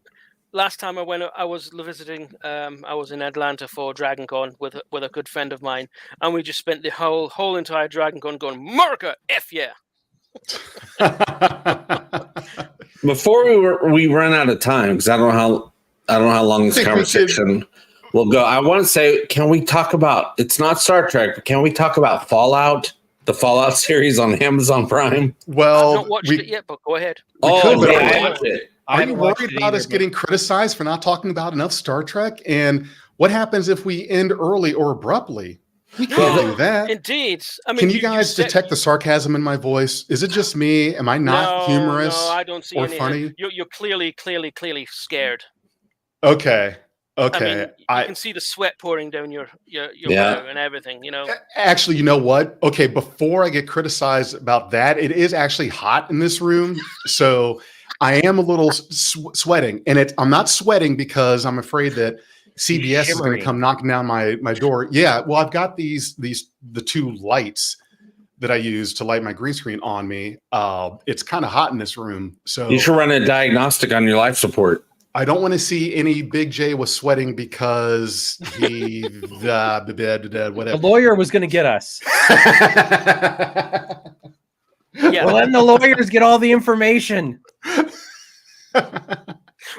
last time I went, I was visiting. I was in Atlanta for DragonCon with a good friend of mine, and we just spent the whole entire DragonCon going, America, F yeah. Before we run out of time, because I don't know how long this conversation will go. I want to say, can we talk about? It's not Star Trek, but can we talk about Fallout? The Fallout series on Amazon Prime. Well, I've not watched it yet, but go ahead. I watched it. Are you worried about us getting criticized for not talking about enough Star Trek? And what happens if we end early or abruptly? We can't do that. Indeed. I mean, can you guys detect the sarcasm in my voice? Is it just me? Am I not humorous? No, I don't see or any. Funny? You're clearly scared. Okay. I mean, you can see the sweat pouring down your brow and everything, Actually, you know what? Okay, before I get criticized about that, it is actually hot in this room. So I am a little sweating. And I'm not sweating because I'm afraid that CBS is going to come knocking down my door. Yeah, well, I've got the 2 lights that I use to light my green screen on me. It's kind of hot in this room. So you should run a diagnostic on your life support. I don't want to see any Big J was sweating because he whatever. The lawyer was going to get us. Yeah. Well, let the lawyers get all the information.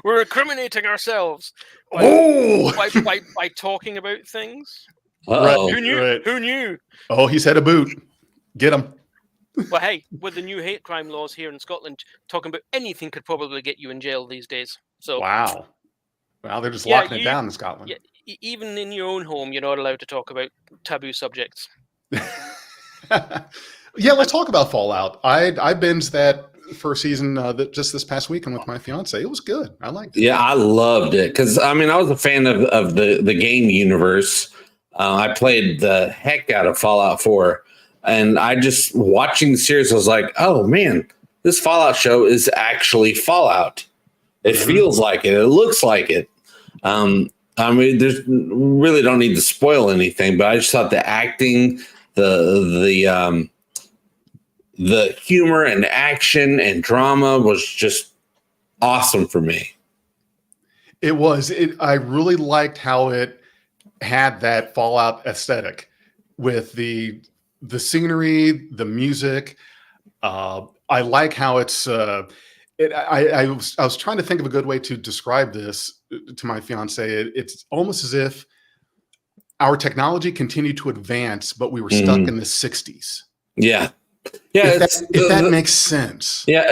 We're incriminating ourselves by talking about things. Right. Who knew? Right. Who knew? Oh, he's had a boot. Get him. Well, hey, with the new hate crime laws here in Scotland, talking about anything could probably get you in jail these days. So wow, they're just locking it down in Scotland. Yeah, even in your own home, you're not allowed to talk about taboo subjects. Yeah, let's talk about Fallout. I binged that first season just this past weekend with my fiance. It was good. I liked it. Yeah, I loved it because I was a fan of the game universe. I played the heck out of Fallout 4, and I just watching the series, I was like, oh man, this Fallout show is actually Fallout. It feels like it. It looks like it. I mean, there's really don't need to spoil anything, but I just thought the acting, the humor and action and drama was just awesome for me. It was. I really liked how it had that Fallout aesthetic with the scenery, the music. I like how it's. I was trying to think of a good way to describe this to my fiance. It's almost as if our technology continued to advance, but we were stuck in the 60s. Yeah. Yeah, if that makes sense. Yeah,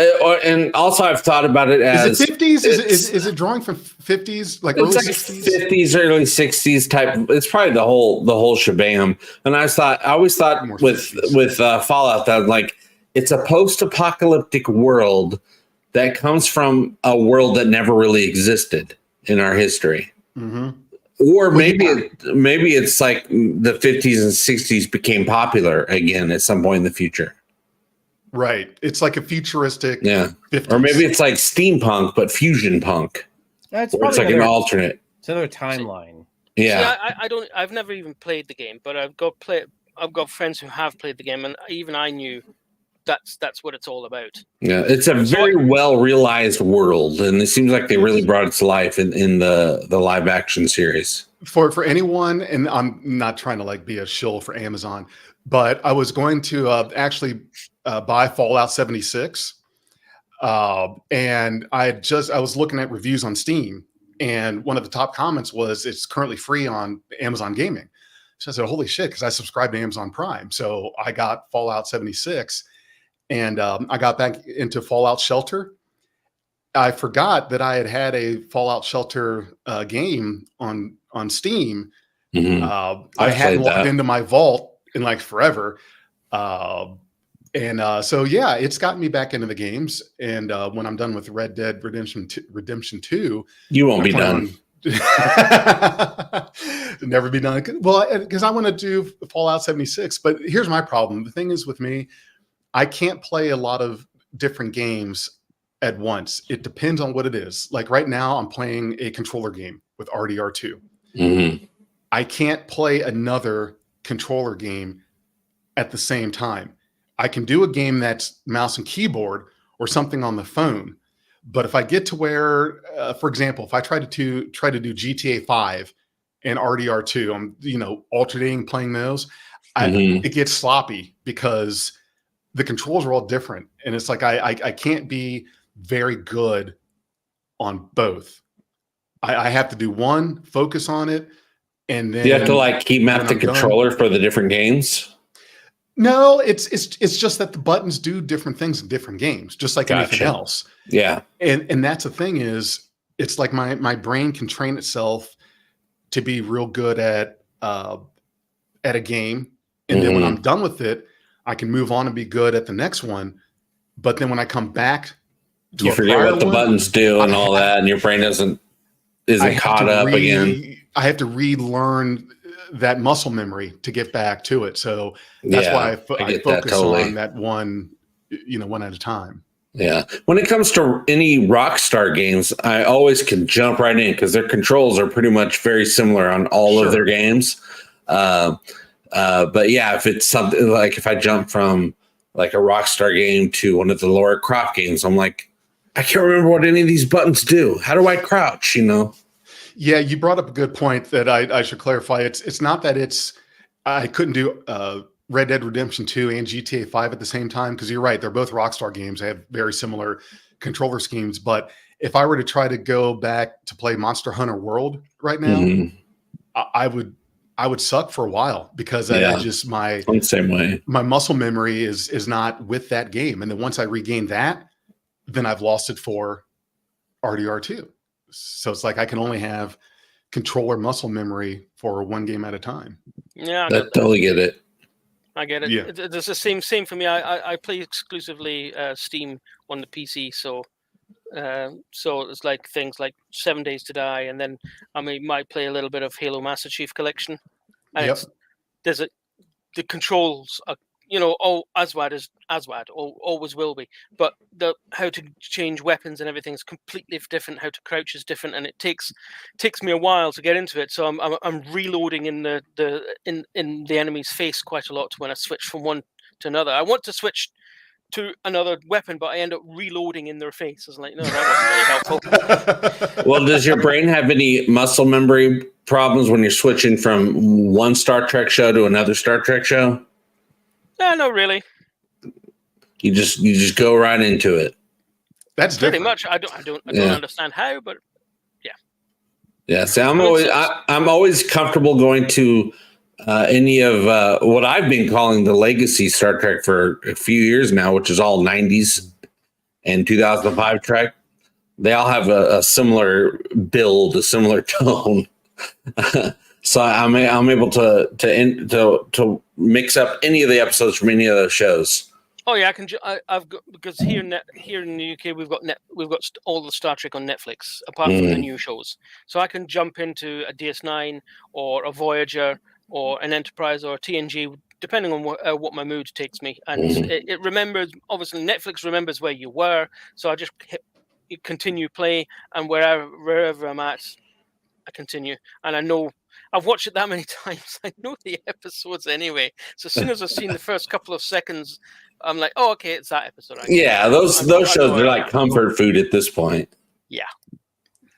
and also I've thought about it as... Is it 50s? Is it drawing from 50s, like early 60s? 50s, early 60s type. It's probably the whole shebang. And I always thought with Fallout that like it's a post-apocalyptic world that comes from a world that never really existed in our history. Mm-hmm. Or maybe it's like the 50s and 60s became popular again at some point in the future. Right. It's like a futuristic 50s. Or maybe it's like steampunk, but fusion punk. That's it's like an alternate. It's another timeline. Yeah. See, I've never even played the game, but I've got friends who have played the game, and even I knew that's what it's all about. Yeah, it's a very well realized world, and it seems like they really brought it to life in the live action series. For anyone, and I'm not trying to like be a shill for Amazon, but I was going to actually buy Fallout 76, and I was looking at reviews on Steam, and one of the top comments was it's currently free on Amazon Gaming. So I said, holy shit, because I subscribed to Amazon Prime. So I got Fallout 76. And I got back into Fallout Shelter. I forgot that I had a Fallout Shelter game on Steam. Mm-hmm. I hadn't logged into my vault in like forever. So yeah, it's gotten me back into the games. And when I'm done with Red Dead Redemption 2, you won't be done. Never be done. Well, because I want to do Fallout 76. But here's my problem. The thing is with me, I can't play a lot of different games at once. It depends on what it is. Like right now, I'm playing a controller game with RDR2. Mm-hmm. I can't play another controller game at the same time. I can do a game that's mouse and keyboard or something on the phone. But if I get to where, for example, if I try to do GTA 5 and RDR2, I'm alternating playing those. It gets sloppy because the controls are all different. And it's like, I can't be very good on both. I have to do one, focus on it. And then you have to like keep map the controller for the different games. No, it's just that the buttons do different things in different games, just like anything else. Yeah. And that's the thing is it's like my brain can train itself to be real good at a game. And then when I'm done with it, I can move on and be good at the next one. But then when I come back, you forget what the buttons do and all that, and your brain isn't caught up again. I have to relearn that muscle memory to get back to it. So that's why I focus on that one, one at a time. Yeah. When it comes to any Rockstar games, I always can jump right in because their controls are pretty much very similar on all of their games. But yeah, if it's something like if I jump from like a Rockstar game to one of the Lara Croft games, I'm like, I can't remember what any of these buttons do. How do I crouch? Yeah, you brought up a good point that I should clarify. It's not that I couldn't do Red Dead Redemption 2 and GTA 5 at the same time, because you're right, they're both Rockstar games. They have very similar controller schemes. But if I were to try to go back to play Monster Hunter World right now, I would suck for a while because I just I'm the same way. My muscle memory is not with that game. And then once I regain that, then I've lost it for RDR2. So it's like I can only have controller muscle memory for one game at a time. Yeah, I totally get it. I get it. Yeah. It's the same for me. I play exclusively Steam on the PC, so it's like things like 7 Days to Die, and then I might play a little bit of Halo Master Chief Collection. And the controls are, Aswad is Aswad, always will be. But how to change weapons and everything is completely different. How to crouch is different, and it takes me a while to get into it. So I'm reloading in the enemy's face quite a lot when I switch from one to another. I want to switch to another weapon, but I end up reloading in their face. It's like, no, that wasn't very helpful. Well, does your brain have any muscle memory problems when you're switching from one Star Trek show to another Star Trek show? No, not really. You just go right into it. That's pretty different. much. I don't understand how, but yeah. Yeah. See, I'm always comfortable going to any of what I've been calling the legacy Star Trek for a few years now, which is all 90s and 2005 Trek. They all have a similar build, a similar tone. So I'm able to mix up any of the episodes from any of those shows. Oh yeah, I can. I've got, because here in the UK we've got all the Star Trek on Netflix apart from the new shows. So I can jump into a DS9 or a Voyager or an Enterprise or a TNG, depending on what my mood takes me. And it remembers, obviously Netflix remembers where you were, so I just hit continue play, and wherever I'm at, I continue. And I know I've watched it that many times. I know the episodes anyway. So as soon as I've seen the first couple of seconds, I'm like, oh, okay, it's that episode. Those shows are like comfort food at this point. Yeah.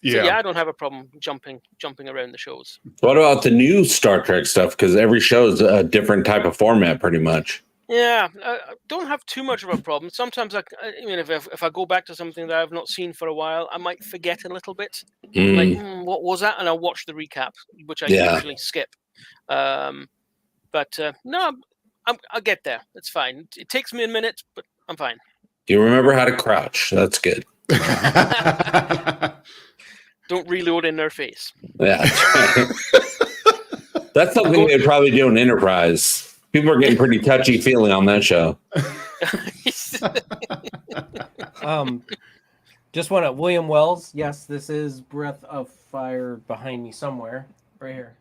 Yeah. So, yeah, I don't have a problem jumping around the shows. What about the new Star Trek stuff? Because every show is a different type of format, pretty much. Yeah, I don't have too much of a problem. Sometimes, if I go back to something that I've not seen for a while, I might forget a little bit. Like, what was that? And I'll watch the recap, which I usually skip. No, I'll get there. It's fine. It takes me a minute, but I'm fine. You remember how to crouch. That's good. Don't reload in their face. Yeah. That's something they'd probably do in Enterprise. People are getting pretty touchy-feely on that show. Just want to William Wells. Yes, this is Breath of Fire behind me somewhere. Right here.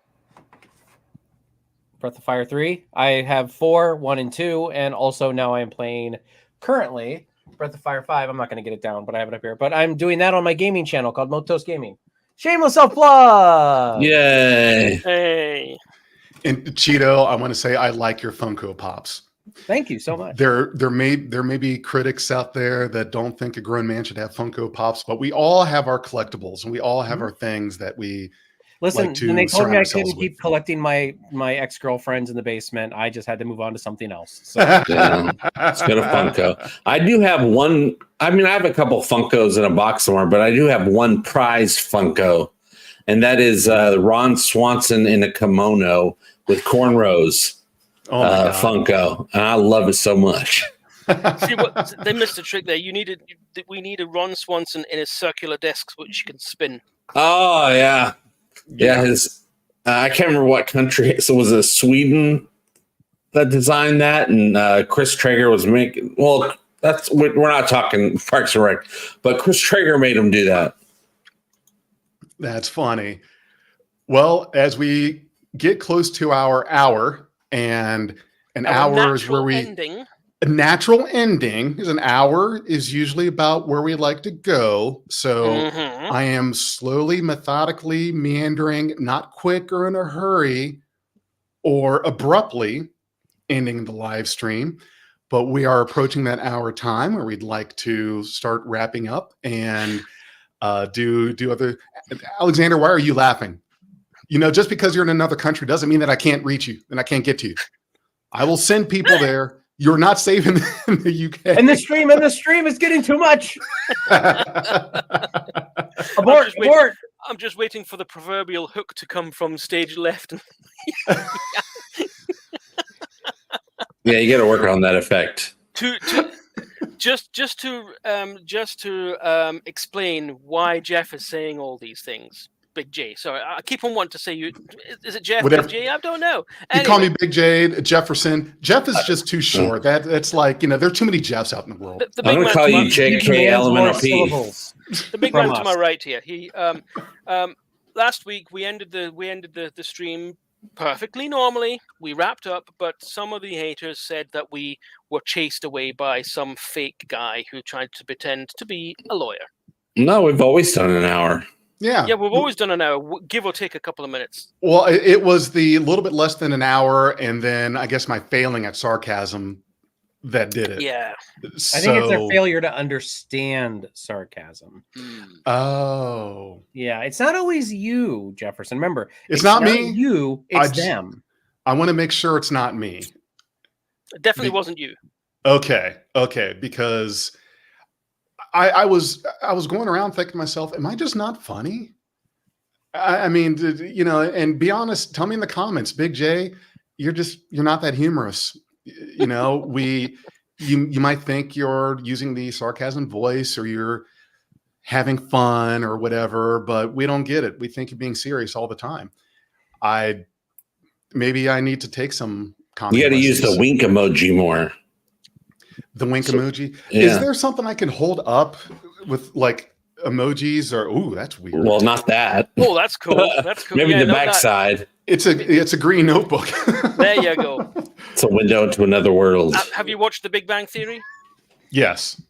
Breath of Fire 3. I have 4, 1, and 2, and also now I am playing currently Breath of Fire 5. I'm not going to get it down, but I have it up here. But I'm doing that on my gaming channel called Motos Gaming. Shameless self-plug! Yay! Hey. And Cheeto, I want to say I like your Funko Pops. Thank you so much. There may be critics out there that don't think a grown man should have Funko Pops, but we all have our collectibles and we all have our things that we listen. like to when they told me I couldn't with. keep collecting my ex-girlfriends in the basement, I just had to move on to something else. So. Yeah, it's got a Funko. I do have one. I mean, I have a couple Funkos in a box somewhere, but I do have one prized Funko, and that is Ron Swanson in a kimono with cornrows. Funko, and I love it so much. See what they missed a trick there. We need a Ron Swanson in his circular disc which you can spin. Oh yeah. His I can't remember what country. So was it Sweden that designed that, and Chris Traeger was making. Well, we're not talking Parks and Rec, but Chris Traeger made him do that. That's funny. Well, as we get close to our hour. And an hour is where a natural ending is an hour is usually about where we like to go. So I am slowly, methodically meandering, not quick or in a hurry or abruptly ending the live stream. But we are approaching that hour time where we'd like to start wrapping up and do other. Alexander, why are you laughing? Just because you're in another country doesn't mean that I can't reach you and I can't get to you. I will send people there. You're not safe in the UK. And the stream is getting too much. Abort. I'm just waiting for the proverbial hook to come from stage left. Yeah, you got to work on that effect. Just to explain why Jeff is saying all these things. Big J. Sorry, I keep on wanting to say you. Is it Jeff? Whatever. Big J? I don't know. You call me Big J, Jefferson. Jeff is just too short. That's like, there are too many Jeffs out in the world. The I'm going to call you JKLMNOP. The big man to my right here. He last week we ended the stream perfectly normally. We wrapped up, but some of the haters said that we were chased away by some fake guy who tried to pretend to be a lawyer. No, we've always done an hour. Yeah. Yeah, we've always done an hour, give or take a couple of minutes. Well, it was the little bit less than an hour, and then I guess my failing at sarcasm that did it. Yeah. So, I think it's their failure to understand sarcasm. Oh. Yeah, it's not always you, Jefferson. Remember, It's not me. You, it's them. I want to make sure it's not me. It definitely wasn't you. Okay, because I was going around thinking to myself, am I just not funny? I mean, you know, and be honest, tell me in the comments, Big J, you're not that humorous. You know, you might think you're using the sarcasm voice or you're having fun or whatever, but we don't get it. We think you're being serious all the time. Maybe I need to take some You got to use the wink emoji more. The wink emoji. Yeah. Is there something I can hold up with like emojis or ooh, that's weird. Well, not that. Oh, that's cool. That's cool. Maybe the backside. It's a green notebook. There you go. It's a window into another world. Have you watched The Big Bang Theory? Yes.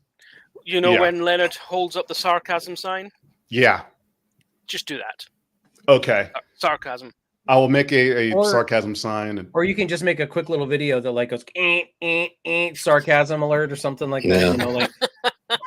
You know when Leonard holds up the sarcasm sign? Yeah. Just do that. Okay. Sarcasm. I will make a sarcasm sign. Or you can just make a quick little video that like goes sarcasm alert or something like that. You know, like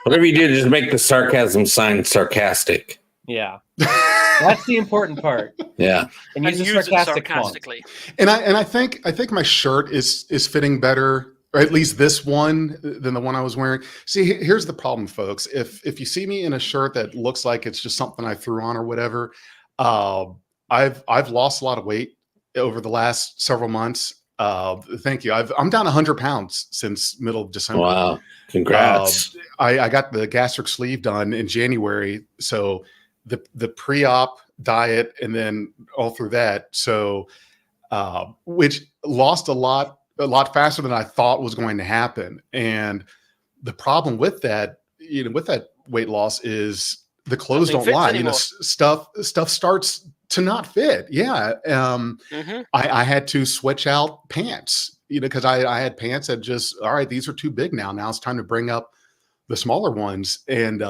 whatever you do, just make the sarcasm sign sarcastic. Yeah. That's the important part. Yeah. And use it sarcastically. And I think my shirt is fitting better, or at least this one, than the one I was wearing. See, here's the problem, folks. If you see me in a shirt that looks like it's just something I threw on or whatever, I've lost a lot of weight over the last several months. Thank you. I'm down 100 pounds since middle of December. Wow. Congrats. I got the gastric sleeve done in January. So the pre-op diet and then all through that. So, which lost a lot faster than I thought was going to happen. And the problem with that, with that weight loss is the clothes don't lie. Anymore. Stuff starts to not fit. Yeah. I had to switch out pants, because I had pants that just, all right, these are too big now. Now it's time to bring up the smaller ones. And,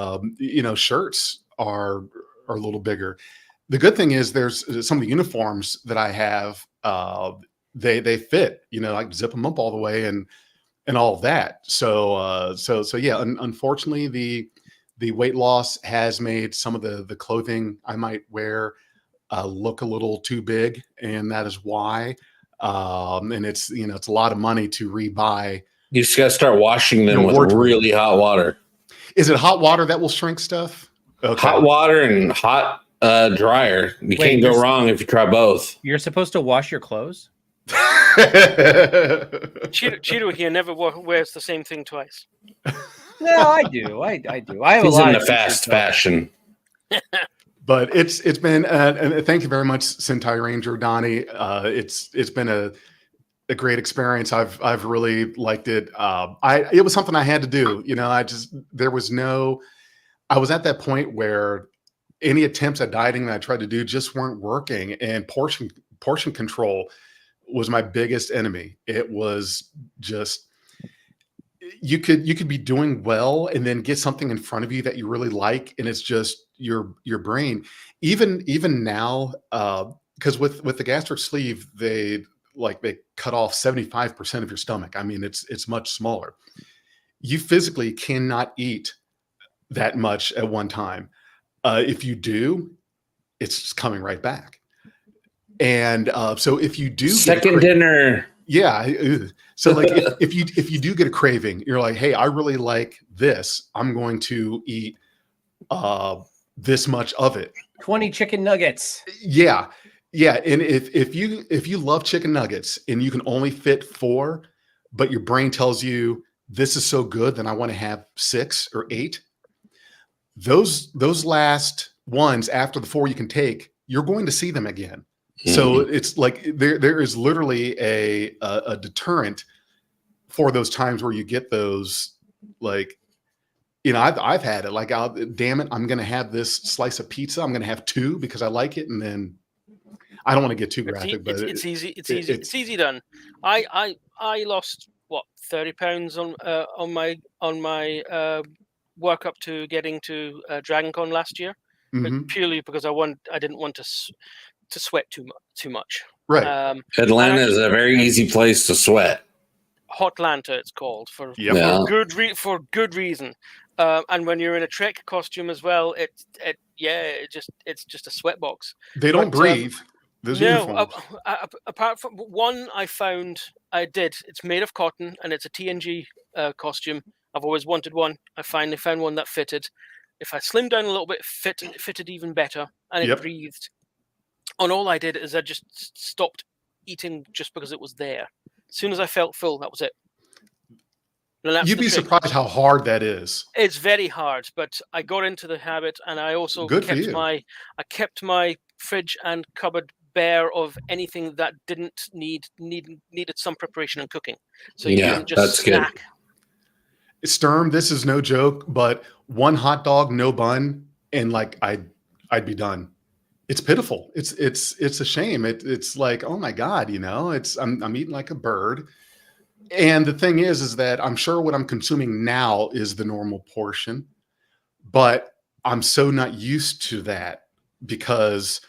shirts are a little bigger. The good thing is there's some of the uniforms that I have, they fit, I can zip them up all the way and all of that. So yeah, unfortunately the weight loss has made some of the clothing I might wear look a little too big, and that is why. And it's it's a lot of money to rebuy. You just got to start washing them with really hot water. Is it hot water that will shrink stuff? Okay. Hot water and hot dryer. You can't go wrong if you try both. You're supposed to wash your clothes? Cheeto here never wears the same thing twice. No, I do. I do. I have He's a lot in of the fast fashion. But it's been and thank you very much, Sentai Ranger Donnie. It's been a great experience. I've really liked it. It was something I had to do. I was at that point where any attempts at dieting that I tried to do just weren't working, and portion control was my biggest enemy. It was just you could be doing well and then get something in front of you that you really like, and it's just your brain. Even now, because with the gastric sleeve, they cut off 75% of your stomach. I mean, it's much smaller. You physically cannot eat that much at one time. If you do, it's just coming right back. And so if you do second dinner, yeah. So if you do get a craving, you're like, hey, I really like this. I'm going to eat this much of it. 20 chicken nuggets. Yeah. And if you love chicken nuggets and you can only fit 4, but your brain tells you this is so good, then I want to have 6 or 8. Those last ones after the 4 you can take, you're going to see them again. Mm-hmm. So it's like there is literally a deterrent for those times where you get those, I've had it damn it, I'm going to have this slice of pizza. I'm going to have 2 because I like it. And then I don't want to get too graphic, but it's easy. It's easy done. I lost what 30 pounds on my work up to getting to DragonCon last year, but purely because I didn't want to sweat too much. Right. Atlanta is a very easy place to sweat. Hotlanta, it's called for good reason. And when you're in a Trek costume as well, it's just a sweat box. They don't breathe. Apart from one, it's made of cotton and it's a TNG costume. I've always wanted one. I finally found one that fitted. If I slimmed down a little bit, it fitted even better, and it breathed. And all I did is I just stopped eating just because it was there. As soon as I felt full, that was it. You'd be surprised how hard that is. It's very hard, but I got into the habit, and I also kept my fridge and cupboard bare of anything that didn't needed some preparation and cooking. So you didn't just snack. Good. Sturm, this is no joke, but one hot dog, no bun, and like I'd be done. It's pitiful. It's a shame. It's like, oh my God, I'm eating like a bird. And the thing is that I'm sure what I'm consuming now is the normal portion, but I'm so not used to that because,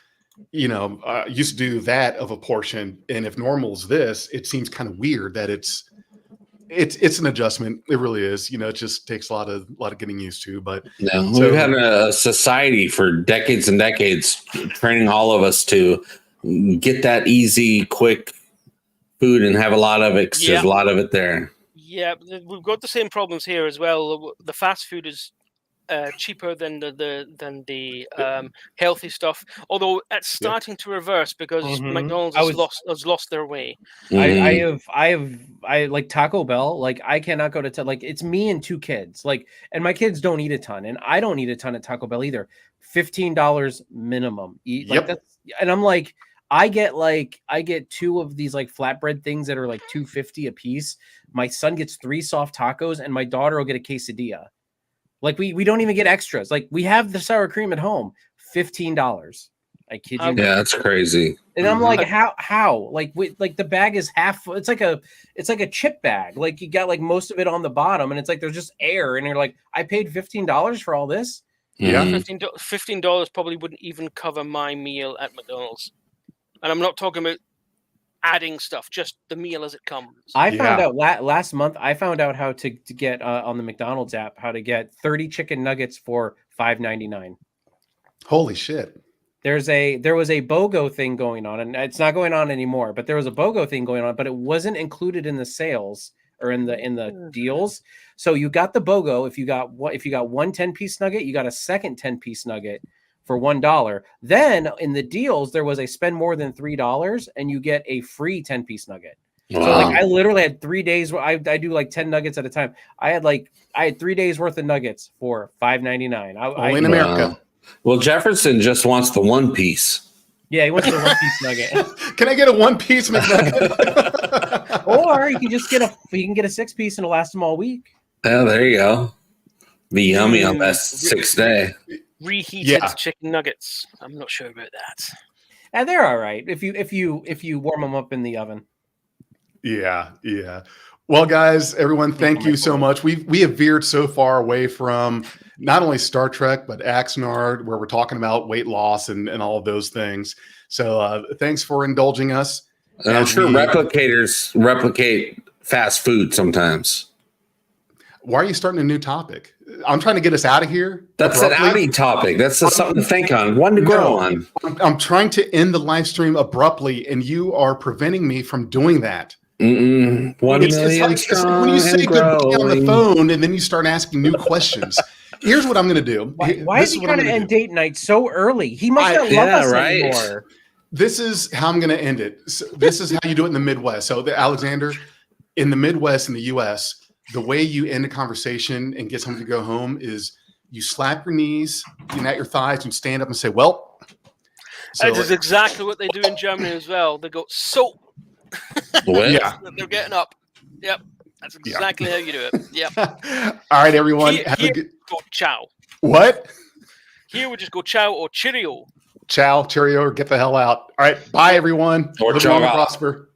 I used to do that of a portion. And if normal is this, it seems kind of weird that it's an adjustment. It really is. It just takes a lot of getting used to. But we've had a society for decades and decades training all of us to get that easy, quick food and have a lot of it. 'Cause there's a lot of it there. Yeah, we've got the same problems here as well. The fast food is cheaper than the healthy stuff. Although it's starting to reverse because McDonald's has lost their way. I like Taco Bell. Like I cannot go to like it's me and two kids. Like, and my kids don't eat a ton, and I don't eat a ton at Taco Bell either. $15 minimum. And I'm like, I get two of these like flatbread things that are like $2.50 a piece. My son gets 3 soft tacos, and my daughter will get a quesadilla. Like we don't even get extras. Like we have the sour cream at home, $15. I kid you. Yeah, that's crazy. And I'm like, how? Like the bag is half. It's like a chip bag. Like you got like most of it on the bottom, and it's like there's just air. And you're like, I paid $15 for all this. Yeah, $15 probably wouldn't even cover my meal at McDonald's. And I'm not talking about adding stuff, just the meal as it comes. I found out last month. I found out how to get on the McDonald's app how to get 30 chicken nuggets for $5.99. Holy shit! There was a BOGO thing going on, and it's not going on anymore. But there was a BOGO thing going on, but it wasn't included in the sales or in the deals. So you got the BOGO if you got one 10-piece nugget, you got a second 10-piece nugget for $1. Then in the deals, there was a spend more than $3 and you get a free 10-piece nugget. Wow. So like I literally had 3 days where I do like 10 nuggets at a time. I had 3 days worth of nuggets for $5.99. In America. Wow. Well, Jefferson just wants the 1 piece. Yeah, he wants the 1-piece nugget. Can I get a 1-piece McNugget? Or you can just get a 6-piece and it'll last them all week. Oh, there you go. Be yummy on that 6th day. Reheated chicken nuggets. I'm not sure about that. And they're all right if you warm them up in the oven. Yeah. Well, guys, everyone, thank you so much. We have veered so far away from not only Star Trek but Axanar, where we're talking about weight loss and all of those things. So thanks for indulging us. And I'm sure replicators replicate fast food sometimes. Why are you starting a new topic? I'm trying to get us out of here. That's abruptly. An outie topic. That's something to think on. One to grow on. I'm trying to end the live stream abruptly, and you are preventing me from doing that. 1 million strong. When you say and goodbye on the growing. phone, and then you start asking new questions. Here's what I'm going to do. Why is he trying to end date night so early? He must not love us anymore. This is how I'm going to end it. So this is how you do it in the Midwest. So, Alexander, in the Midwest, in the U.S., the way you end a conversation and get someone to go home is you slap your knees, you at your thighs, and stand up and say, well. So, that is exactly what they do in Germany as well. They go, so. Yeah. They're getting up. Yep. That's exactly how you do it. Yep. All right, everyone. Here go ciao. What? Here we just go ciao or cheerio. ciao, cheerio, or get the hell out. All right, bye everyone. Or Live ciao long and out. prosper.